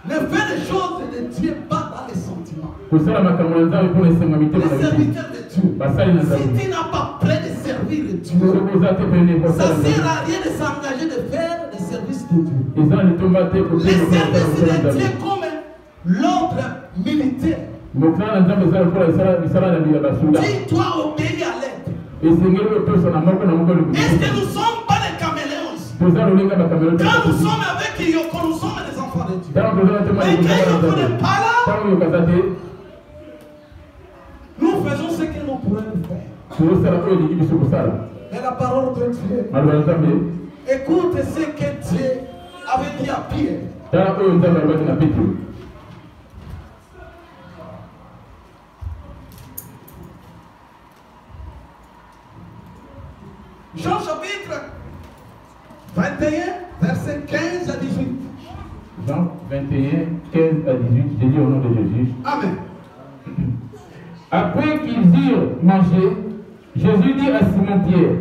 Le fait des choses de Dieu pas dans les sentiments. Les serviteurs de Dieu. Si tu n'as pas prêt de servir Dieu, ça ne sert à rien de s'engager de faire des services de Dieu. Les services de Dieu comme l'ordre militaire. Si toi obéis à l'aide. Est-ce que nous ne sommes pas les caméléons? Quand nous sommes avec Yoko, nous sommes des enfants de Dieu. Mais quand Yoko n'est pas là, nous faisons ce que nous pourrions faire. Mais la parole de Dieu, écoute ce que Dieu avait dit à Pierre. Jean chapitre 21, verset 15 à 18. Jean 21, 15 à 18, j'ai dit au nom de Jésus. Amen. Après qu'ils eurent mangé, Jésus dit à Simon-Pierre,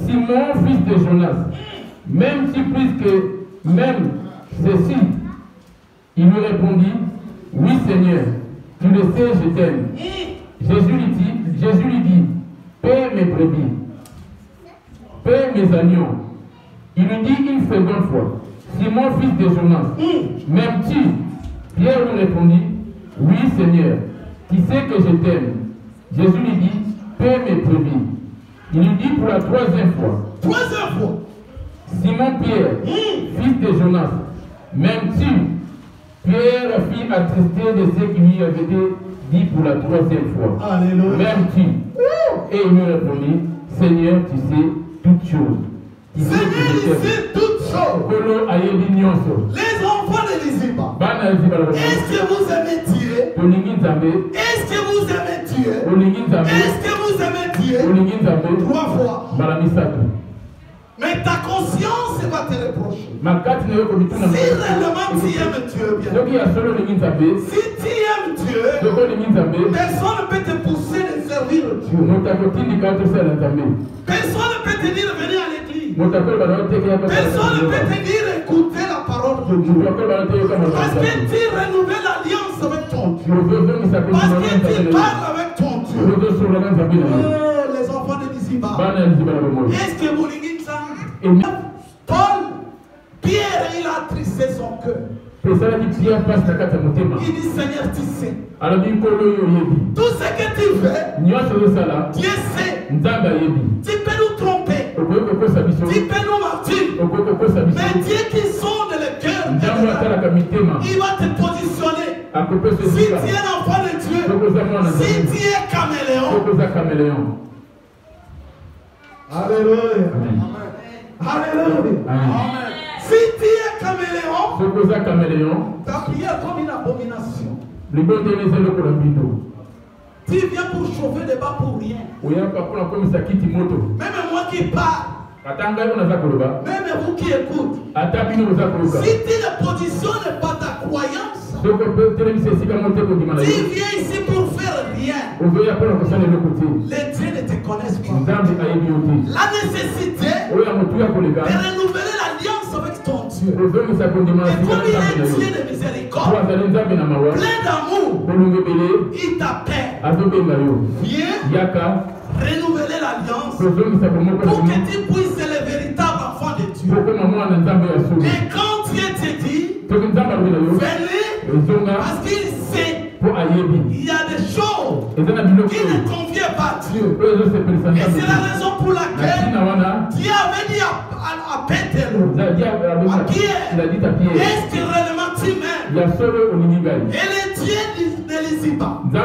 Simon, fils de Jonas, m'aimes-tu plus que même ceci? Il lui répondit, oui Seigneur, tu le sais, je t'aime. Jésus lui dit, paie mes brebis, paie mes agneaux. Il lui dit une seconde fois, Simon, fils de Jonas, m'aimes-tu? Pierre lui répondit, oui Seigneur, tu sais que je t'aime. Jésus lui dit, paie mes brebis. Il lui dit pour la troisième fois, Simon Pierre, fils de Jonas, m'aimes-tu? Pierre fit attester de ce qui lui avait été dit pour la troisième fois. M'aimes-tu? Et il lui répondit, Seigneur, tu sais toutes choses. Seigneur, il sait toutes choses. Les enfants de Liziba, est-ce que vous aimez tirer? Est-ce que vous aimez tuer? Est-ce que vous aimez tuer? 3 fois. Mais ta conscience va te reprocher. Si réellement tu aimes Dieu bien. Si tu aimes Dieu, personne ne peut te pousser de servir Dieu. Personne ne peut te dire venir à l'église. Personne ne peut te dire écouter la parole de Dieu. Parce que tu renouvelles l'alliance avec ton Dieu. Parce que tu parles avec ton Dieu. Oh, les enfants de Liziba. Est-ce que vous lisez ça? Paul, Pierre, il a attristé son cœur. Il dit, Seigneur, tu sais. Tout ce que tu fais, Dieu sait. Tu peux nous tromper. Tu peux nous mentir. Mais Dieu qui sonde le cœur, il va te positionner. Si tu es un enfant de Dieu, si tu es caméléon. Alléluia. Alléluia. Amen. Si tu es caméléon, ta prière comme une abomination. Tu viens pour chauffer des bas pour rien. Même moi qui parle, même vous qui écoutez, si tu ne positionnes pas ta croyance, tu viens ici pour faire rien. Les dieux ne te connaissent pas. La nécessité de renouveler l'alliance avec ton Dieu. Et comme il est Dieu de miséricorde, plein d'amour, il t'appelle. Viens renouveler l'alliance pour que tu puisses être le véritable enfant de Dieu. Et quand Dieu te dit, venez, parce qu'il sait, il y a des choses qui ne conviennent pas à Dieu. Et c'est la raison pour laquelle Dieu avait dit à Péter, à Pierre, est-ce que réellement tu m'aimes? Et le Dieu de Liziba, il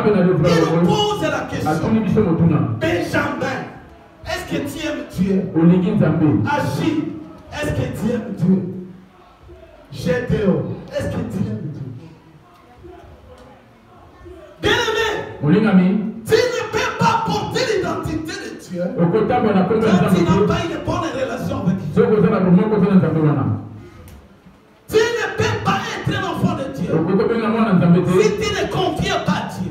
pose la question, Benjamin, est-ce est-ce que tu aimes Dieu? Agis. Est-ce que tu aimes Dieu? Gédéon, est-ce que tu aimes Dieu? Bien-aimé, tu ne peux pas porter l'identité de Dieu quand tu n'as pas une bonne relation avec Dieu. Tu ne peux pas être un enfant de Dieu si tu ne confies pas Dieu.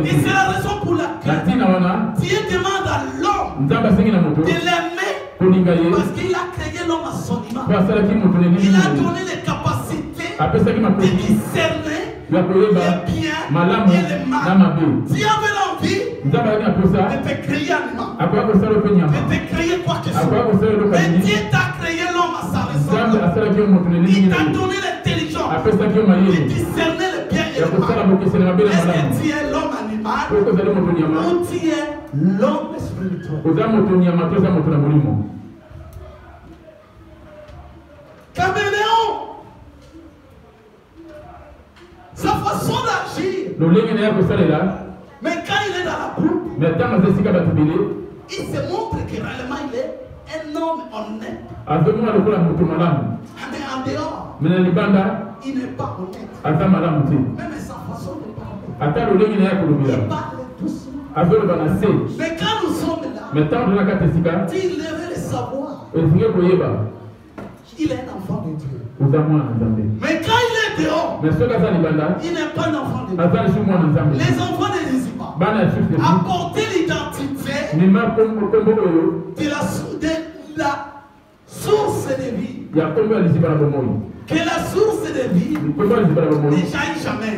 Et c'est la raison pour laquelle Dieu demande à l'homme de l'aimer parce qu'il a créé l'homme à son image. Il a donné les capacités de discerner le bien et le mal. Dieu avait l'envie de te créer animal, de te créer quoi que ce soit. Mais Dieu t'a créé l'homme à sa ressemblance. Il t'a donné l'intelligence de discerner le bien et le mal. Est-ce que tu es l'homme animal ou tu es l'homme spirituel? Caméléon, sa façon d'agir, mais quand il est dans la groupe, il se montre que réellement il est un homme honnête. Mais en dehors, il n'est pas honnête. Même sa façon de parler, il parle doucement. Mais quand nous sommes là, tu devrais le savoir. Il est un enfant de Dieu. Mais quand il est dehors, il n'est pas un enfant de Dieu. Les enfants ne disent pas apporter l'identité de la source de vie. Que la source de vie ne jaillit jamais.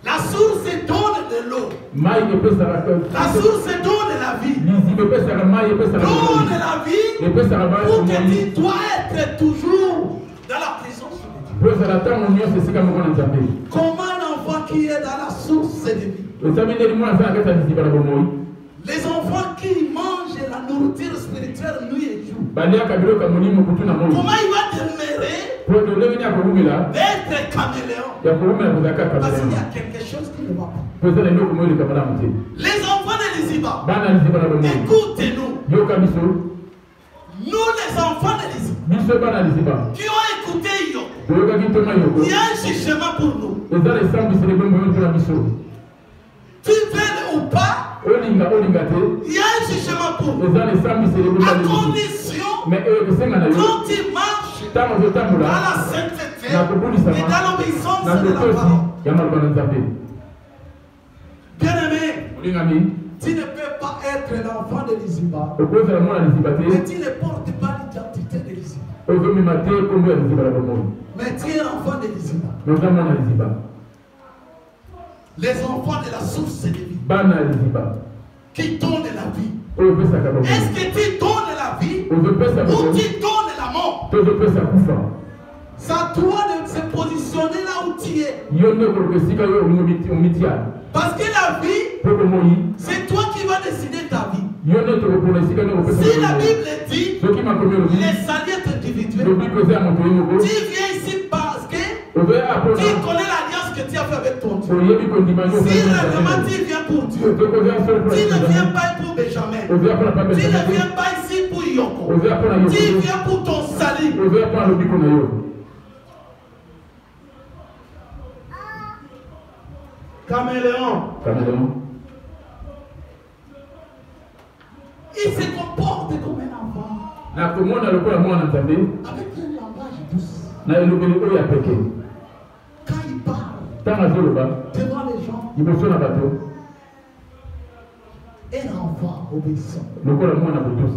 La source donne de l'eau. La source donne la vie. Donne la vie pour que tu dois être toujours dans la présence de Dieu. Comment un enfant qui est dans la source de vie? Les enfants qui mangent la nourriture spirituelle nuit et jour. Comment il va demeurer d'être caméléon? Parce qu'il y a quelque chose qui ne va pas. Les enfants de Liziba, écoutez-nous. Nous les enfants de Liziba qui ont écouté Yo, il y a un jugement pour nous. Tu veux ou pas, il y a un jugement pour nous. À condition, quand tu marches dans la sainteté et dans l'obéissance de la parole. Bien-aimé, tu ne peux pas être l'enfant de Liziba, mais tu ne portes pas l'identité de Liziba. Mais tu es l'enfant de Liziba. Les enfants de la source de vie qui donnent la vie. Est-ce que tu donnes la vie ou tu donnes la mort? C'est à toi de se positionner là où tu es. Parce que la vie, c'est toi qui vas décider ta vie. Si la Bible dit les saluts individuels, tu viens ici parce que tu connais l'alliance que tu as fait avec ton Dieu. Si réellement tu viens pour Dieu, tu ne viens pas pour Benjamin, tu ne viens pas ici pour Yoko, tu viens pour ton salut. Caméléon. Il se comporte comme un enfant. Avec un langage douce. Quand il parle devant les gens, un enfant obéissant.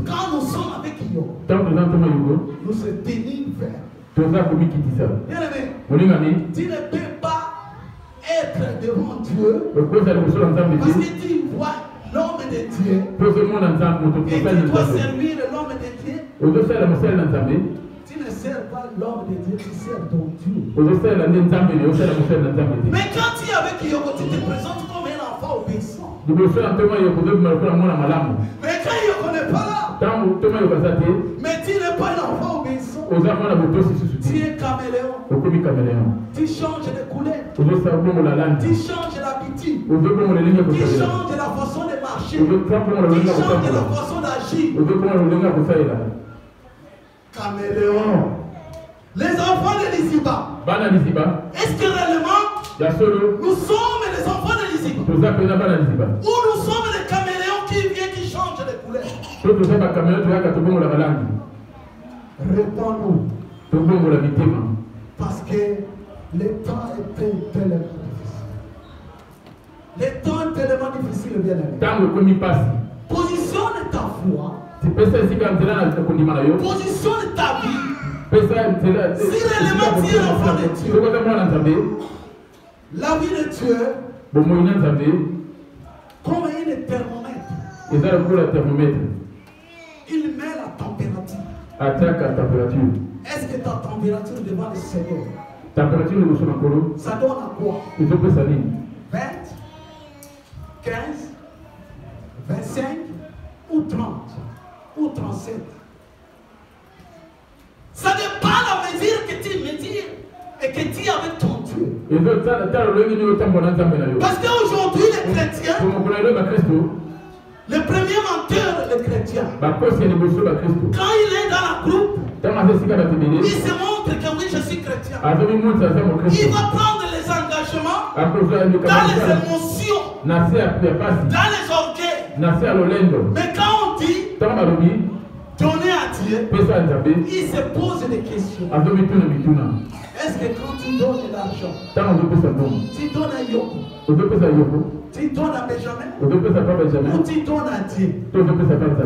Quand nous sommes avec Yo, nous se tenons vers. Bien-aimé, tu ne peux pas être devant Dieu parce que tu vois l'homme de Dieu et tu dois servir l'homme de Dieu. Tu ne sers pas l'homme de Dieu, tu sers ton Dieu. Mais quand tu es avec Yoko, tu te présentes comme un enfant obéissant. Mais quand Yoko n'est pas là, mais tu n'es pas un enfant obéissant, tu es caméléon. Tu changes de couleur, tu changes d'habitude. vestir, qui change la façon de marcher, qui change la façon d'agir. Caméléon. Les enfants de Liziba. Est-ce que réellement nous sommes les enfants de Liziba? Ou nous sommes les caméléons qui viennent, qui changent les couleurs? Réponds-nous. Parce que le temps était tellement difficile. Le temps est tellement difficile, bien aimé. Positionne ta foi. Positionne ta vie. Si réellement tu es l'enfant de Dieu, la vie de Dieu, comme un thermomètre, il met la température. Est-ce que ta température devant le Seigneur, ça donne à quoi? 20, 15, 25 ou 30 ou 37? Ça dépend de la mesure que tu mesures et que tu as avec ton Dieu. Parce qu'aujourd'hui, les chrétiens, le premier menteur, le chrétien, quand il est dans la groupe, il se montre que oui, je suis chrétien. Il va prendre les engagements dans les émotions, dans les orgueils. Mais quand on dit donner à Dieu, il se pose des questions. Est-ce que quand tu donnes l'argent, tu donnes à Yoko, tu donnes à Benjamin, ou tu donnes à Dieu?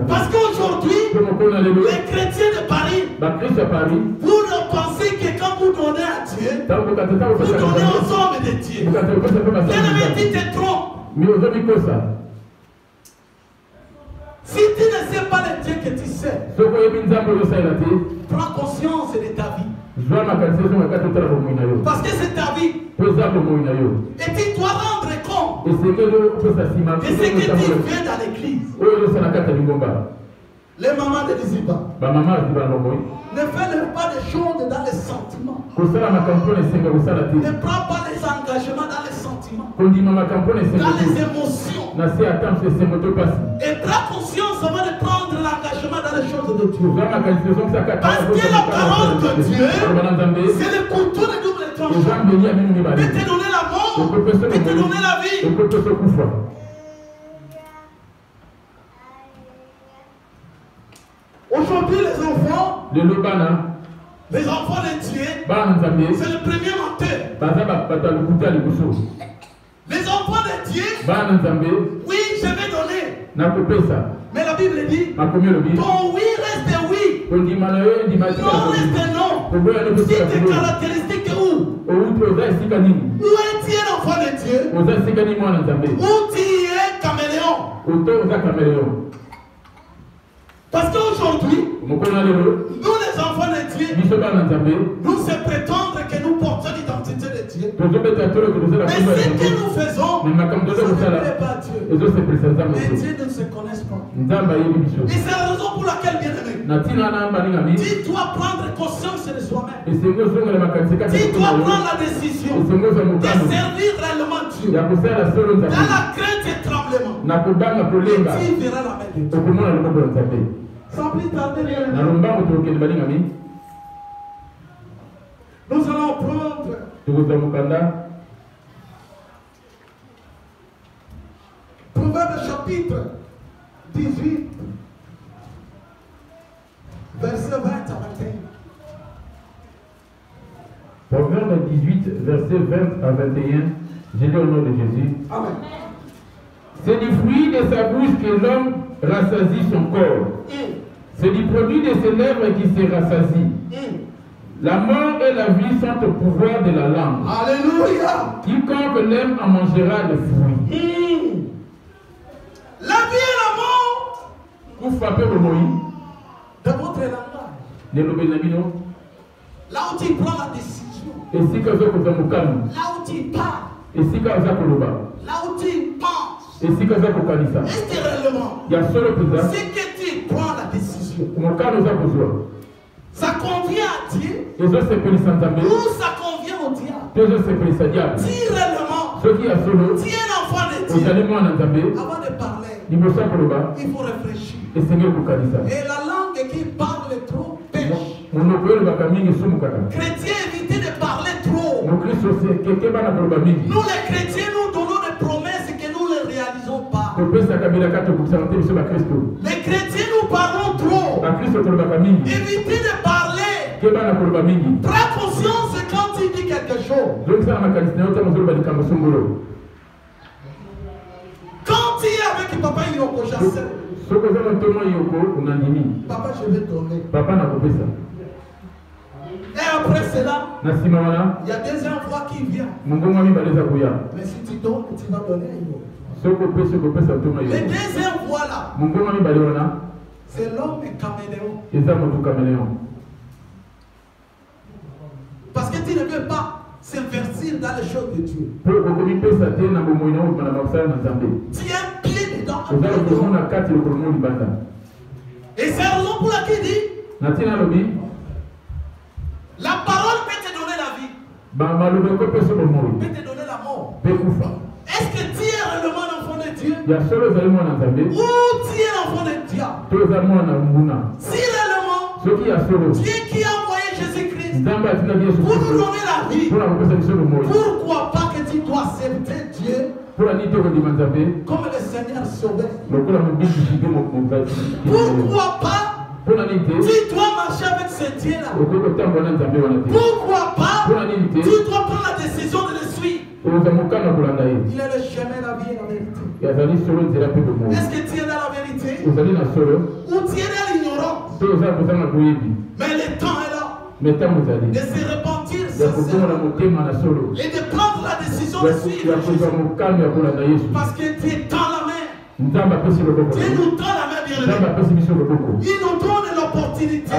Parce qu'aujourd'hui, les chrétiens de Paris, vous ne pensez que quand vous donnez à Dieu, vous donnez aux hommes de Dieu. L'ennemi dit te trompe. Si tu ne sais pas le Dieu que tu sais, prends conscience de ta vie. Parce que c'est ta vie. Et tu dois rendre compte de ce que tu fais dans l'église. Les mamans de Liziba ne faites pas des choses dans les sentiments. Ne prends pas les engagements dans les sentiments, dans les émotions. Et prends conscience avant de prendre l'engagement dans les choses de Dieu. Parce que la parole de Dieu, c'est le couteau de double tranchant. Il peut te donner la mort, il peut te donner la vie. Aujourd'hui, les enfants de Dieu, c'est le premier menteur. Les enfants de Dieu, oui, je vais donner. Mais la Bible dit, ton oui reste oui, non reste non. Si tes caractéristiques où es-tu un enfant de Dieu, où tu es caméléon. Parce qu'aujourd'hui, nous les enfants de Dieu, nous se prétendre que nous portons l'identité de Dieu. Mais ce que nous faisons, ça ne plaît pas à Dieu. Mais Dieu ne se connaît pas. Et c'est la raison pour laquelle, bien aimé, tu dois prendre conscience de soi-même. Tu dois prendre la décision de servir réellement Dieu dans la crainte et tremblement. Et tu verras la main de Dieu. Sans plus tarder, nous allons prendre Proverbe chapitre 18, verset 20 à 21. Proverbe 18, verset 20 à 21. J'ai lu au nom de Jésus. Amen. C'est du fruit de sa bouche que l'homme rassasie son corps. C'est du produit de ses lèvres qui se rassasie. La mort et la vie sont au pouvoir de la langue. Alléluia. Quiconque l'aime en mangera le fruit. La vie et la mort Vous frappez le Moïse. de votre langage. Là où tu prends la décision. Là où tu parles. Là où tu penses. Est-ce que réellement, c'est que tu prends la décision, ça convient à Dieu ou ça convient au diable? Si réellement, tu es un enfant Dieu, avant de parler, il faut réfléchir. Et la langue qui parle trop pêche. Chrétiens, évitez de parler trop. Nous les chrétiens, nous donnons des promesses que nous ne réalisons pas. Les chrétiens, nous parlons trop. Évitez de parler. Prends conscience quand il dit quelque chose. Quand il est avec papa Yoko, j'accepte. Papa, je vais donner. Et après cela, il y a deuxième fois qui vient. Mais si tu donnes, tu vas donner. Les deuxième fois là, c'est l'homme caméléon. Parce que tu ne veux pas s'investir dans les choses de Dieu. Tu es un pied dedans. Et c'est la raison pour laquelle il dit la parole peut te donner la vie. Peut te donner la mort. Est-ce que tu es réellement l'enfant de Dieu? Ou tu es l'enfant de diable? Si réellement Dieu qui a envoyé Jésus-Christ pour nous donner la vie, pourquoi pas que tu dois accepter Dieu comme le Seigneur sauveur? Pourquoi pas tu dois marcher avec ce Dieu-là? Pourquoi pas tu dois prendre la décision de le suivre? Il est le chemin, la vie et la vérité. Est-ce que tu es dans la vérité? Ou tu es dans l'ignorance? Mais le temps est là de se repentir sincèrement et de prendre la décision de suivre Jésus. Parce que tu es dans la main. Dieu nous tend la main, bien-aimé. Il nous donne l'opportunité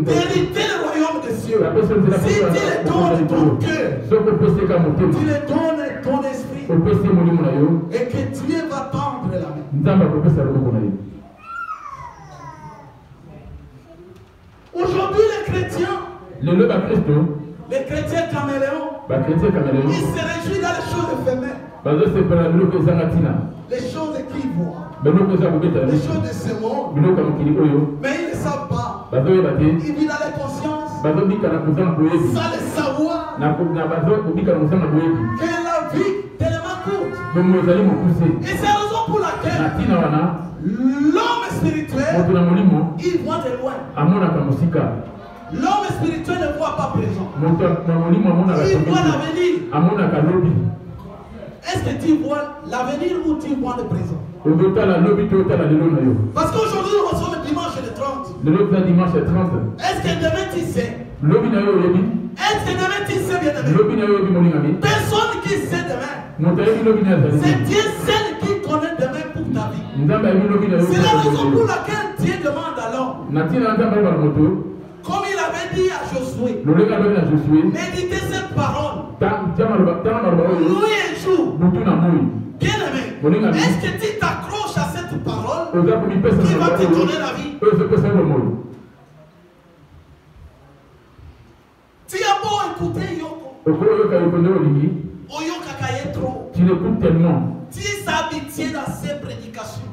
d'hériter le royaume des cieux. Si tu le donnes ton cœur, tu le donnes ton esprit, et que Dieu va tendre la main. Aujourd'hui, les chrétiens caméléons, ils se réjouissent dans les choses éphémères. Les choses qu'ils voient, les choses de ce monde, mais ils ne savent pas. Ils vivent dans les consciences, sans le savoir, que la vie tellement courte. Et c'est la raison pour laquelle l'homme spirituel, il voit de loin. L'homme spirituel ne voit pas présent. Il voit l'avenir. Est-ce que tu vois l'avenir ou tu vois le présent? Parce qu'aujourd'hui nous sommes le dimanche le 30. Est-ce que demain tu sais? Est-ce que demain tu sais, bien aimé? Personne qui sait demain. C'est Dieu seul qui connaît demain pour ta vie. C'est la raison pour laquelle Dieu demande à l'homme, comme il avait dit à Josué, méditez cette parole nuit et jour. Bien aimé, est-ce que tu t'accroches à cette parole qui va te donner la vie? Tu as beau écouter Yoko, Oyoka Kaye trop, tu l'écoutes tellement, tu es habitué dans ses prédications.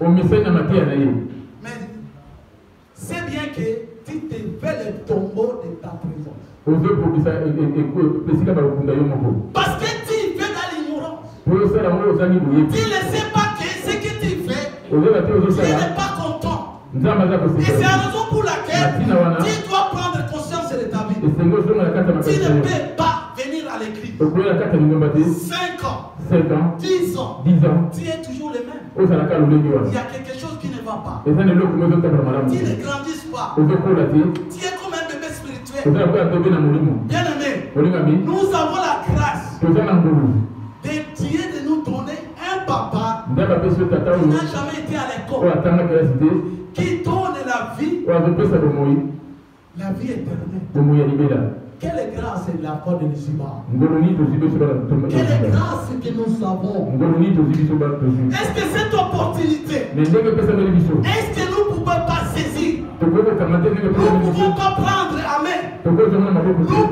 Mais c'est bien que tu te fais le tombeau de ta présence. Parce que tu fais dans l'ignorance. Tu ne sais pas que ce que tu fais, tu n'es pas content. Et c'est la raison pour laquelle tu dois prendre conscience de ta vie. Tu ne peux pas venir à l'église 5 ans, 10 ans, tu es toujours le même. Il y a quelque chose qui ne va pas. Tu ne grandis pas. Tu es comme un bébé spirituel. Bien aimé, nous avons la grâce de Dieu de nous donner un papa qui n'a jamais été à l'école, qui donne la vie éternelle. Quelle grâce est la foi de Nisima? Quelle grâce que nous avons? Est-ce que cette opportunité, est-ce que nous ne pouvons pas saisir? Nous ne pouvons pas prendre Amen. Nous ne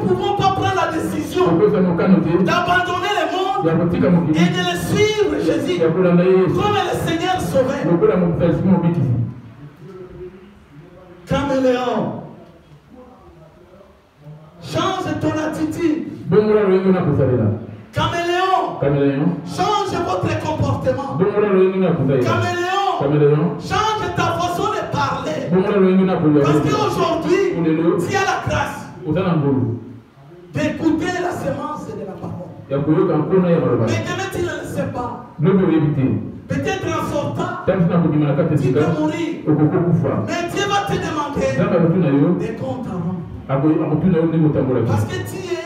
pouvons pas prendre la décision d'abandonner le monde monde et de le suivre Jésus comme le Seigneur Sauveur. Caméléon, change ton attitude. Caméléon, change votre comportement. Caméléon, change ta façon de parler. Parce qu'aujourd'hui, tu as la grâce d'écouter la sémence de la parole. Mais demain, tu ne le sais pas. Peut-être en sortant, tu peux mourir. Mais Dieu va te demander des comptes avant. Parce que tu es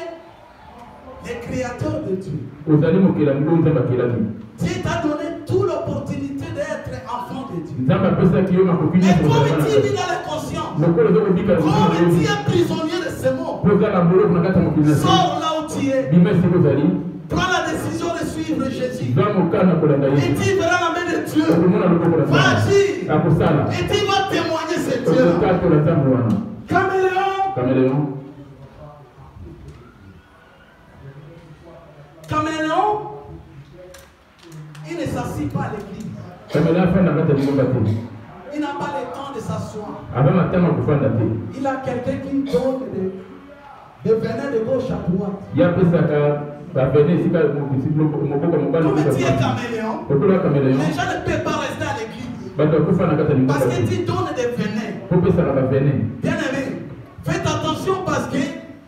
le créateur de Dieu. Dieu t'a donné toute l'opportunité d'être enfant de Dieu. Mais comme tu vis dans la conscience, comme tu es prisonnier de ce monde, sors là où tu es. Prends la décision de suivre Jésus. Et tu verras la main de Dieu. Va-y. Et tu vas témoigner ce Dieu. Caméléon. Caméléon, il ne s'assit pas à l'église. Il n'a pas le temps de s'asseoir. Il a quelqu'un qui donne de venin de gauche à droite. Comme tu es caméléon, les gens ne peuvent pas rester à l'église. Parce que tu donnes des venins. Bien aimé, faites attention parce que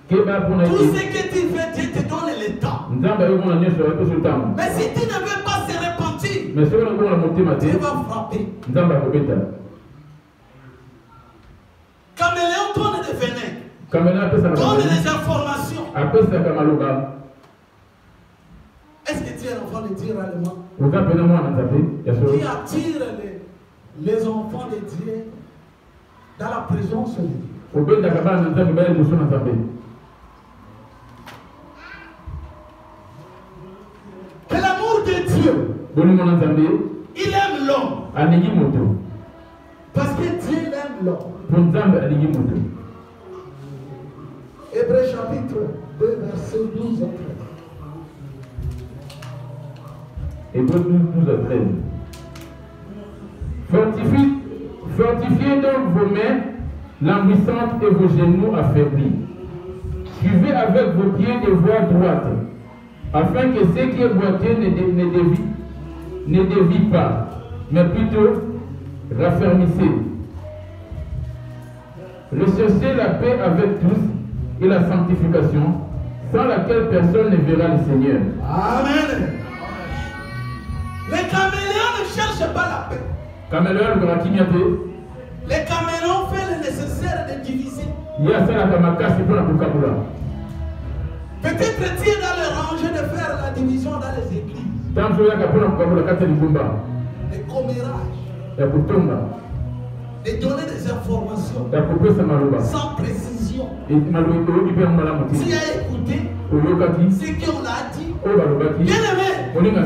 tout ce que tu fais, Dieu te donne le temps. Mais si tu ne veux pas se repentir, Dieu va frapper. Caméléon donne des venins. Donne des informations. Est-ce que tu es l'enfant de Dieu réellement? Qui attire les enfants de Dieu dans la présence de Dieu? Que l'amour de Dieu, il aime l'homme. Parce que Dieu aime l'homme. Hébreux chapitre 2, verset 12 à 13. Hébreux 12 à 13. Fortifiez donc vos mains languissantes et vos genoux affaiblis. Suivez avec vos pieds des voies droites, afin que ce qui est boiteux ne dévie pas, mais plutôt raffermissez. Recherchez la paix avec tous et la sanctification, sans laquelle personne ne verra le Seigneur. Amen. Les caméléons ne cherchent pas la paix. Les caméléons font le nécessaire de diviser. Peut-être tu es dans le rangé de faire la division dans les églises. Les commérages. De donner des informations sans précision. Tu as écouté ce qu'on a dit. Bien aimé,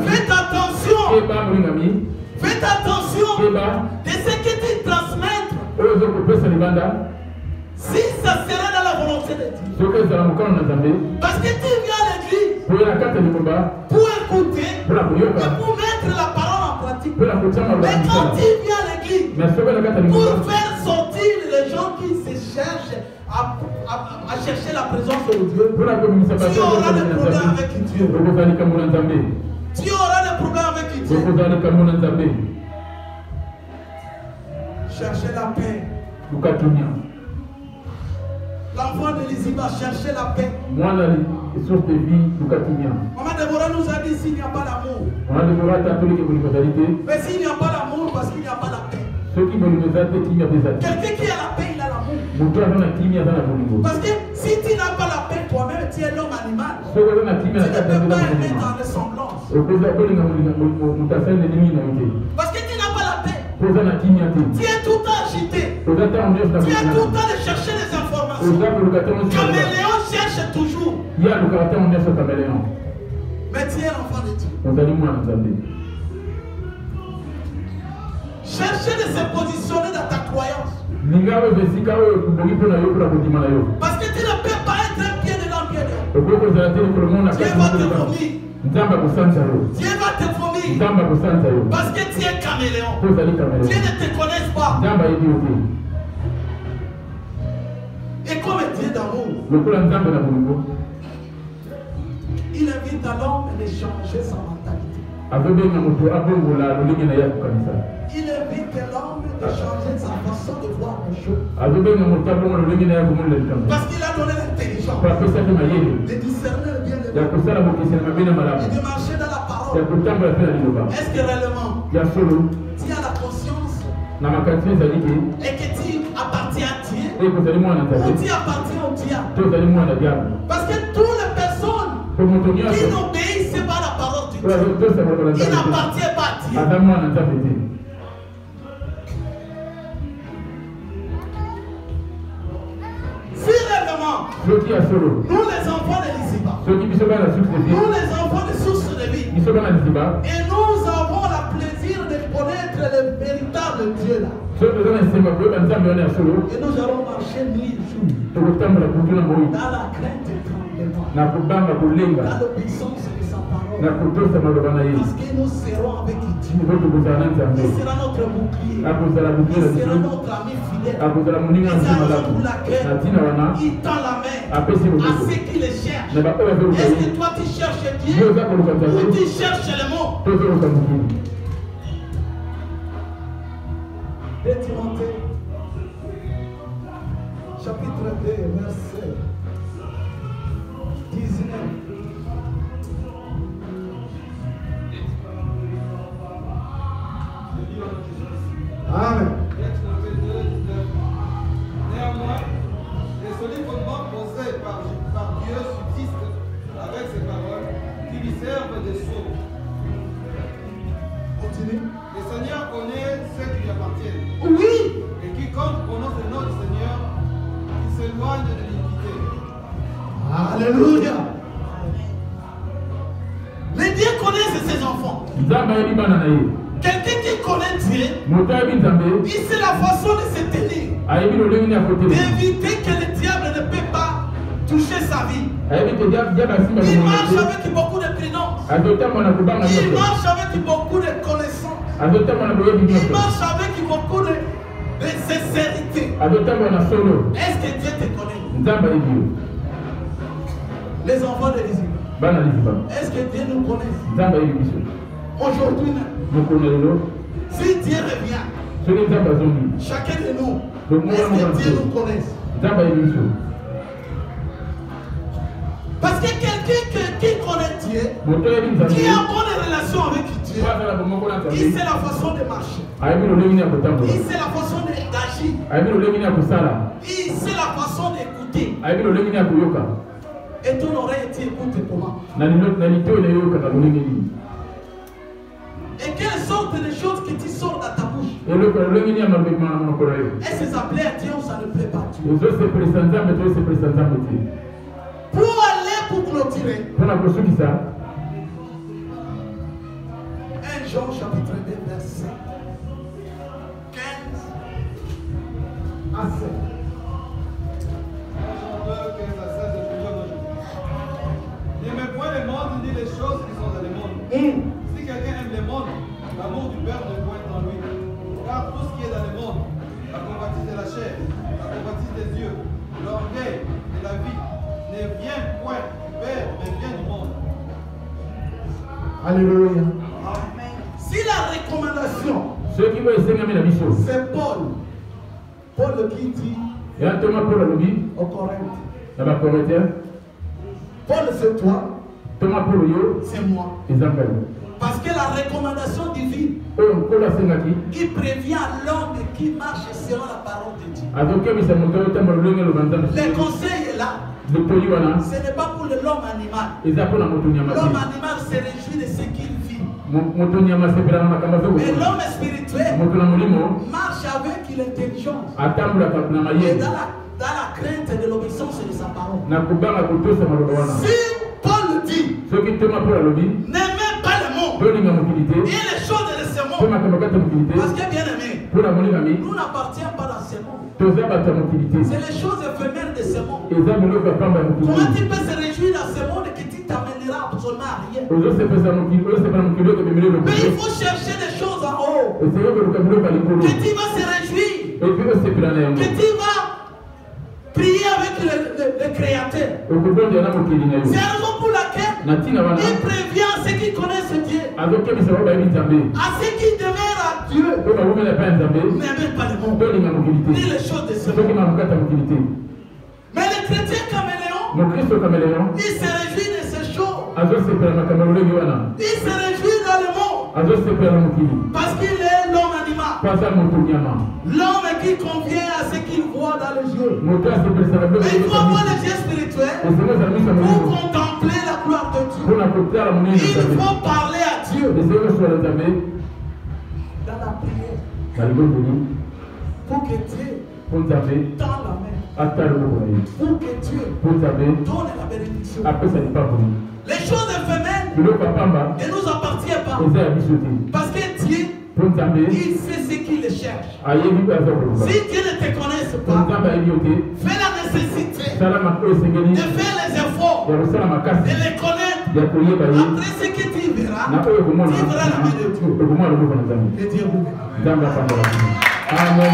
faites attention. Faites attention de ce que tu transmets. Si ça serait dans la volonté de Dieu. Parce que tu viens à l'église pour écouter et pour mettre la parole en pratique. Mais quand tu viens à l'église pour faire sortir les gens qui se cherchent à chercher la présence de Dieu, tu auras des problèmes avec Dieu. Tu auras des problèmes avec Dieu. Cherchez la paix. L'enfant de Lizzie va chercher la paix. Maman Déborah nous a dit s'il n'y a pas d'amour. Mais s'il n'y a pas d'amour, parce qu'il n'y a pas la paix. Quelqu'un qui a la paix, il a l'amour. Parce que si tu n'as pas la paix toi-même, tu es l'homme animal. Tu ne peux pas aimer ta ressemblance. Parce que tu n'as pas la paix. Tu es tout le temps agité. Tu es tout le temps de chercher des informations. Caméléon cherche toujours. Mais tu es l'enfant de Dieu. Cherchez de se positionner dans ta croyance. Parce que tu ne peux pas être un pied dedans, pied dehors. Dieu va te vomir. Dieu va te vomir. Parce que tu es caméléon. Dieu ne te connaît pas. Et comme Dieu d'amour, il invite à l'homme de changer sa mentalité. Il invite l'homme de changer sa façon de voir les choses. Parce qu'il a donné l'intelligence de discerner le bien et le mal. Et de marcher dans la parole. Est-ce que réellement tu as la conscience et que tu appartiens à Dieu ou tu appartiens au diable? Parce que toutes les personnes qui n'obéissent pas à la parole du Dieu, ils n'appartiennent pas à Dieu. Si réellement, nous les enfants de Lisiba, nous les enfants de source de vie, et nous avons le plaisir de connaître le véritable Dieu là, et nous allons marcher nuit et jour dans la crainte et tremblement, dans l'obéissance de sa parole, parce que nous serons avec Dieu. Il sera notre bouclier, il sera notre ami fidèle. C'est la raison pour laquelle il tend la main à ceux qui le cherchent. Est-ce que toi tu cherches Dieu ou tu cherches le mot? 2 Timothée, chapitre 2, verset 19. Amen. Néanmoins, les solides fondements posés par Dieu subsistent avec ces paroles qui lui servent de sceau. Continue. Le Seigneur connaît ceux qui lui appartiennent. Oui. Et quiconque prononce le nom du Seigneur, qui s'éloigne de l'iniquité. Alléluia. Les dieux connaissent ses enfants. Quelqu'un qui connaît Dieu, il sait la façon de se tenir, d'éviter que le diable ne peut pas toucher sa vie. Il marche avec beaucoup de prudence. Il marche avec beaucoup de connaissances. Il marche avec beaucoup de sincérité. Est-ce que Dieu te connaît? Les enfants de Lisiba, est-ce que Dieu nous connaît? Aujourd'hui, si Dieu revient, chacun de nous, est-ce que Dieu nous connaît? Parce que quelqu'un qui connaît Dieu, qui a une bonne relation avec Dieu, il sait la façon de marcher, il sait la façon d'agir, il sait la façon d'écouter. Et ton oreille t'écoute comment? Et quelle sorte de choses que tu sors dans ta bouche? Est-ce que ça plaît à Dieu ou ça ne plaît pas à Dieu? Pour aller pour clôturer, 1 Jean chapitre 2 verset 15 à 7. 1 Jean 2, 15 à 16, n'aimez point le monde ni les choses qui sont dans le monde. Si quelqu'un aime le monde, l'amour du Père ne point en lui. Car tout ce qui est dans le monde, la convoitise de la chair, la convoitise des yeux, l'orgueil et la vie, ne vient point du Père, mais vient du monde. Alléluia. Amen. Si la recommandation, c'est Paul qui dit au Corinthe, Paul c'est toi, c'est moi. Parce que la recommandation divine, il prévient l'homme qui marche selon la parole de Dieu. Le conseil est là. Ce n'est pas pour l'homme animal. L'homme animal se réjouit de ce qu'il vit. Mais l'homme spirituel marche avec l'intelligence et dans la crainte de l'obéissance de sa parole. Si Paul dit, n'aimez pas le monde et les choses de ce monde, parce que bien aimé, nous n'appartiens pas dans ce monde. C'est les choses éphémères de ce monde. Comment tu peux se réjouir dans ce monde que tu t'amènes donnera absolument rien. Mais il faut chercher des choses en haut. Que tu vas se réjouir. Que tu vas prier avec le Créateur. C'est la raison pour laquelle il prévient ceux qui connaissent Dieu. À ceux qui demeurent à Dieu. N'aiment pas le monde. Ni les choses de ce monde. Mais le chrétien caméléon, il se réjouit de ces choses. Il se réjouit dans le monde. Parce qu'il est l'homme animal. L'homme qui convient à ce qu'il voit dans les yeux. Mais il faut avoir les yeux spirituels pour contempler la gloire de Dieu. Il faut parler à Dieu dans la prière. Pour que Dieu tende la main. Pour que Dieu donne la bénédiction. Les choses éphémères ne nous appartiennent pas. Parce que Dieu, il sait ce qu'il cherche. Si Dieu ne te connaisse pas, fais la nécessité de faire les efforts, de les connaître. Après ce que tu verras la main de Dieu. Et Dieu vous bénisse. Amen.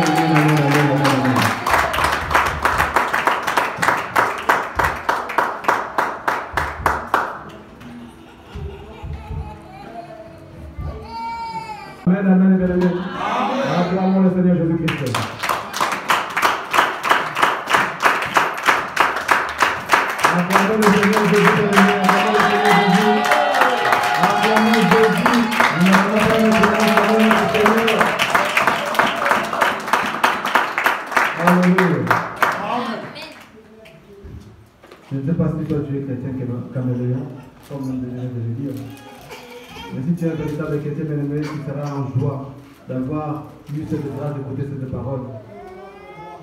Amen, bien aimé. Acclamons le Seigneur Jésus-Christ. Acclamons le Seigneur Jésus, bien aimé. Acclamons Jésus. Alléluia. Je ne sais pas si toi tu es chrétien caméléon, comme on venait de le dire. Mais si tu es un véritable chrétien bien-aimé, tu seras en joie d'avoir eu cette grâce d'écouter cette parole.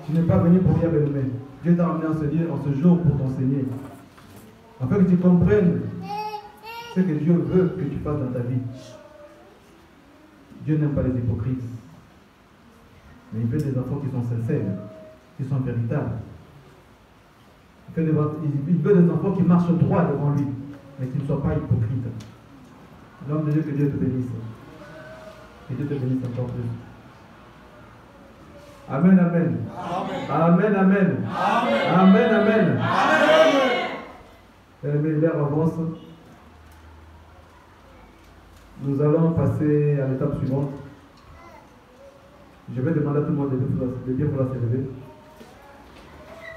Tu n'es pas venu pour rien, bien-aimé. Dieu t'a emmené en ce jour pour t'enseigner. Afin que tu comprennes ce que Dieu veut que tu fasses dans ta vie. Dieu n'aime pas les hypocrites. Mais il veut des enfants qui sont sincères, qui sont véritables. Il veut des enfants qui marchent droit devant lui, mais qui ne soient pas hypocrites. L'homme de Dieu, que Dieu te bénisse. Que Dieu te bénisse encore plus. Amen, amen. Amen, amen. Amen, amen. Amen. L'air avance. Nous allons passer à l'étape suivante. Je vais demander à tout le monde de bien vouloir se lever.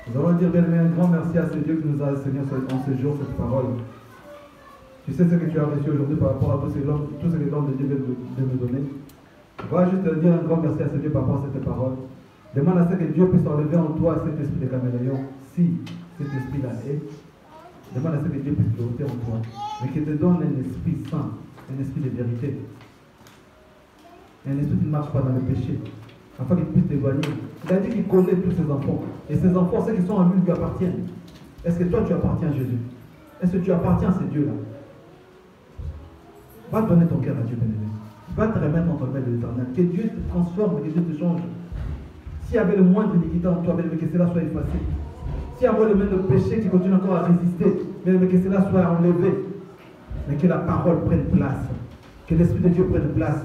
Nous allons dire bien un grand merci à ce Dieu qui nous a enseigné en ce jour cette parole. Tu sais ce que tu as reçu aujourd'hui par rapport à tout ce que l'homme de Dieu vient de nous donner. Va juste te dire un grand merci à ce Dieu par rapport à cette parole. Demande à ce que Dieu puisse enlever en toi cet esprit de caméléon, si cet esprit-là est. Demande à ce que Dieu puisse l'ôter en toi, mais qu'il te donne un esprit saint, un esprit de vérité. Un esprit qui ne marche pas dans le péché, afin qu'il puisse t'éloigner. Il a dit qu'il connaît tous ses enfants. Et ses enfants, ceux qui sont en lui, lui appartiennent. Est-ce que toi, tu appartiens à Jésus? Est-ce que tu appartiens à ces dieux-là? Va donner ton cœur à Dieu, bien-aimé. Va te remettre entre les mains de l'Éternel. Que Dieu te transforme, que Dieu te change. S'il y avait le moindre iniquité en toi, bien-aimé, que cela soit effacé. S'il y avait le moindre péché qui continue encore à résister, bien-aimé, que cela soit enlevé. Mais que la parole prenne place. Que l'Esprit de Dieu prenne place.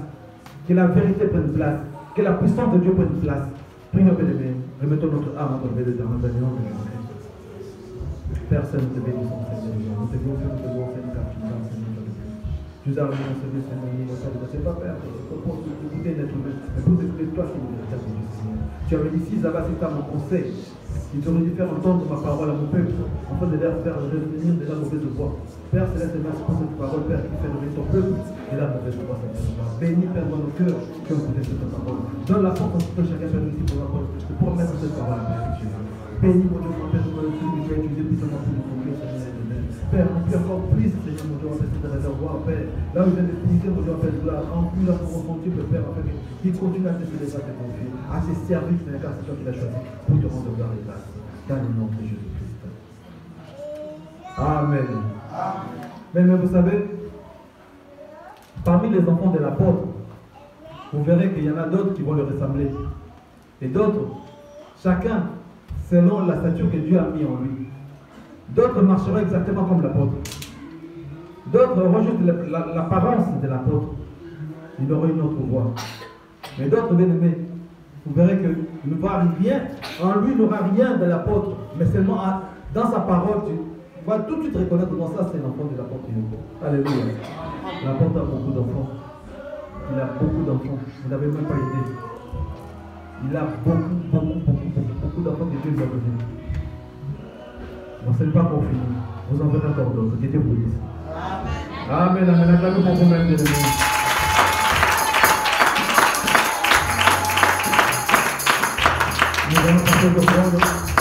Que la vérité prenne place. Que la puissance de Dieu prenne place. Prions, bien-aimé. Remettons notre âme entre les mains de l'Éternel. Père Saint, nous te bénissons, Seigneur. Nous te glorifions, nous te glorifions, car tu nous as enseigné. Tu nous as amené, Seigneur, Seigneur, c'est pas Père, pour écouter l'être humain, mais pour écouter toi qui es le véritable Dieu, Seigneur. Tu avais dit, si Zaba, c'est à mon conseil, ils auraient dû faire entendre ma parole à mon peuple, afin de leur faire revenir de la mauvaise voie. Père Céleste, merci pour cette parole, Père, qui fait revenir ton peuple de la mauvaise voie, Seigneur. Bénis, Père, dans nos cœurs, qui ont écouté cette parole. Donne la force à tout chacun, Père, ici pour mettre cette parole, Père, bénis, mon Dieu, mon Père, mon Dieu, que tu as utilisé puissamment pour nous conduire, Seigneur. Père, remplis encore plus, Seigneur, mon Dieu, en fait, de réservoir, Père. Là où je viens de finir, mon Dieu, en fait, de la remplis leur profondeur, Père, afin qu'il continue à te faire des actes confiés, à ses services, Seigneur, car c'est toi qui l'as choisi pour te rendre gloire et grâce. Dans le nom de Jésus-Christ. Amen. Mais vous savez, parmi les enfants de l'apôtre, vous verrez qu'il y en a d'autres qui vont le ressembler. Et d'autres, chacun selon la stature que Dieu a mis en lui. D'autres marcheront exactement comme l'apôtre. D'autres auront juste l'apparence de l'apôtre. Ils auront une autre voix. Mais d'autres, bien aimés, vous verrez qu'il ne voit rien. En lui, il n'aura rien de l'apôtre. Mais seulement dans sa parole, tu vas tout de suite reconnaître que ça, c'est l'enfant de l'apôtre. Alléluia. L'apôtre a beaucoup d'enfants. Il a beaucoup d'enfants. Vous n'avez même pas idée. Il a beaucoup d'enfants que Dieu lui a donnés. Bon, ce n'est pas pour finir. Vous en verrez encore d'autres. Que Dieu vous bénisse. Amen. Amen. Acclamez pour vous-même, bien aimés. Nous allons passer au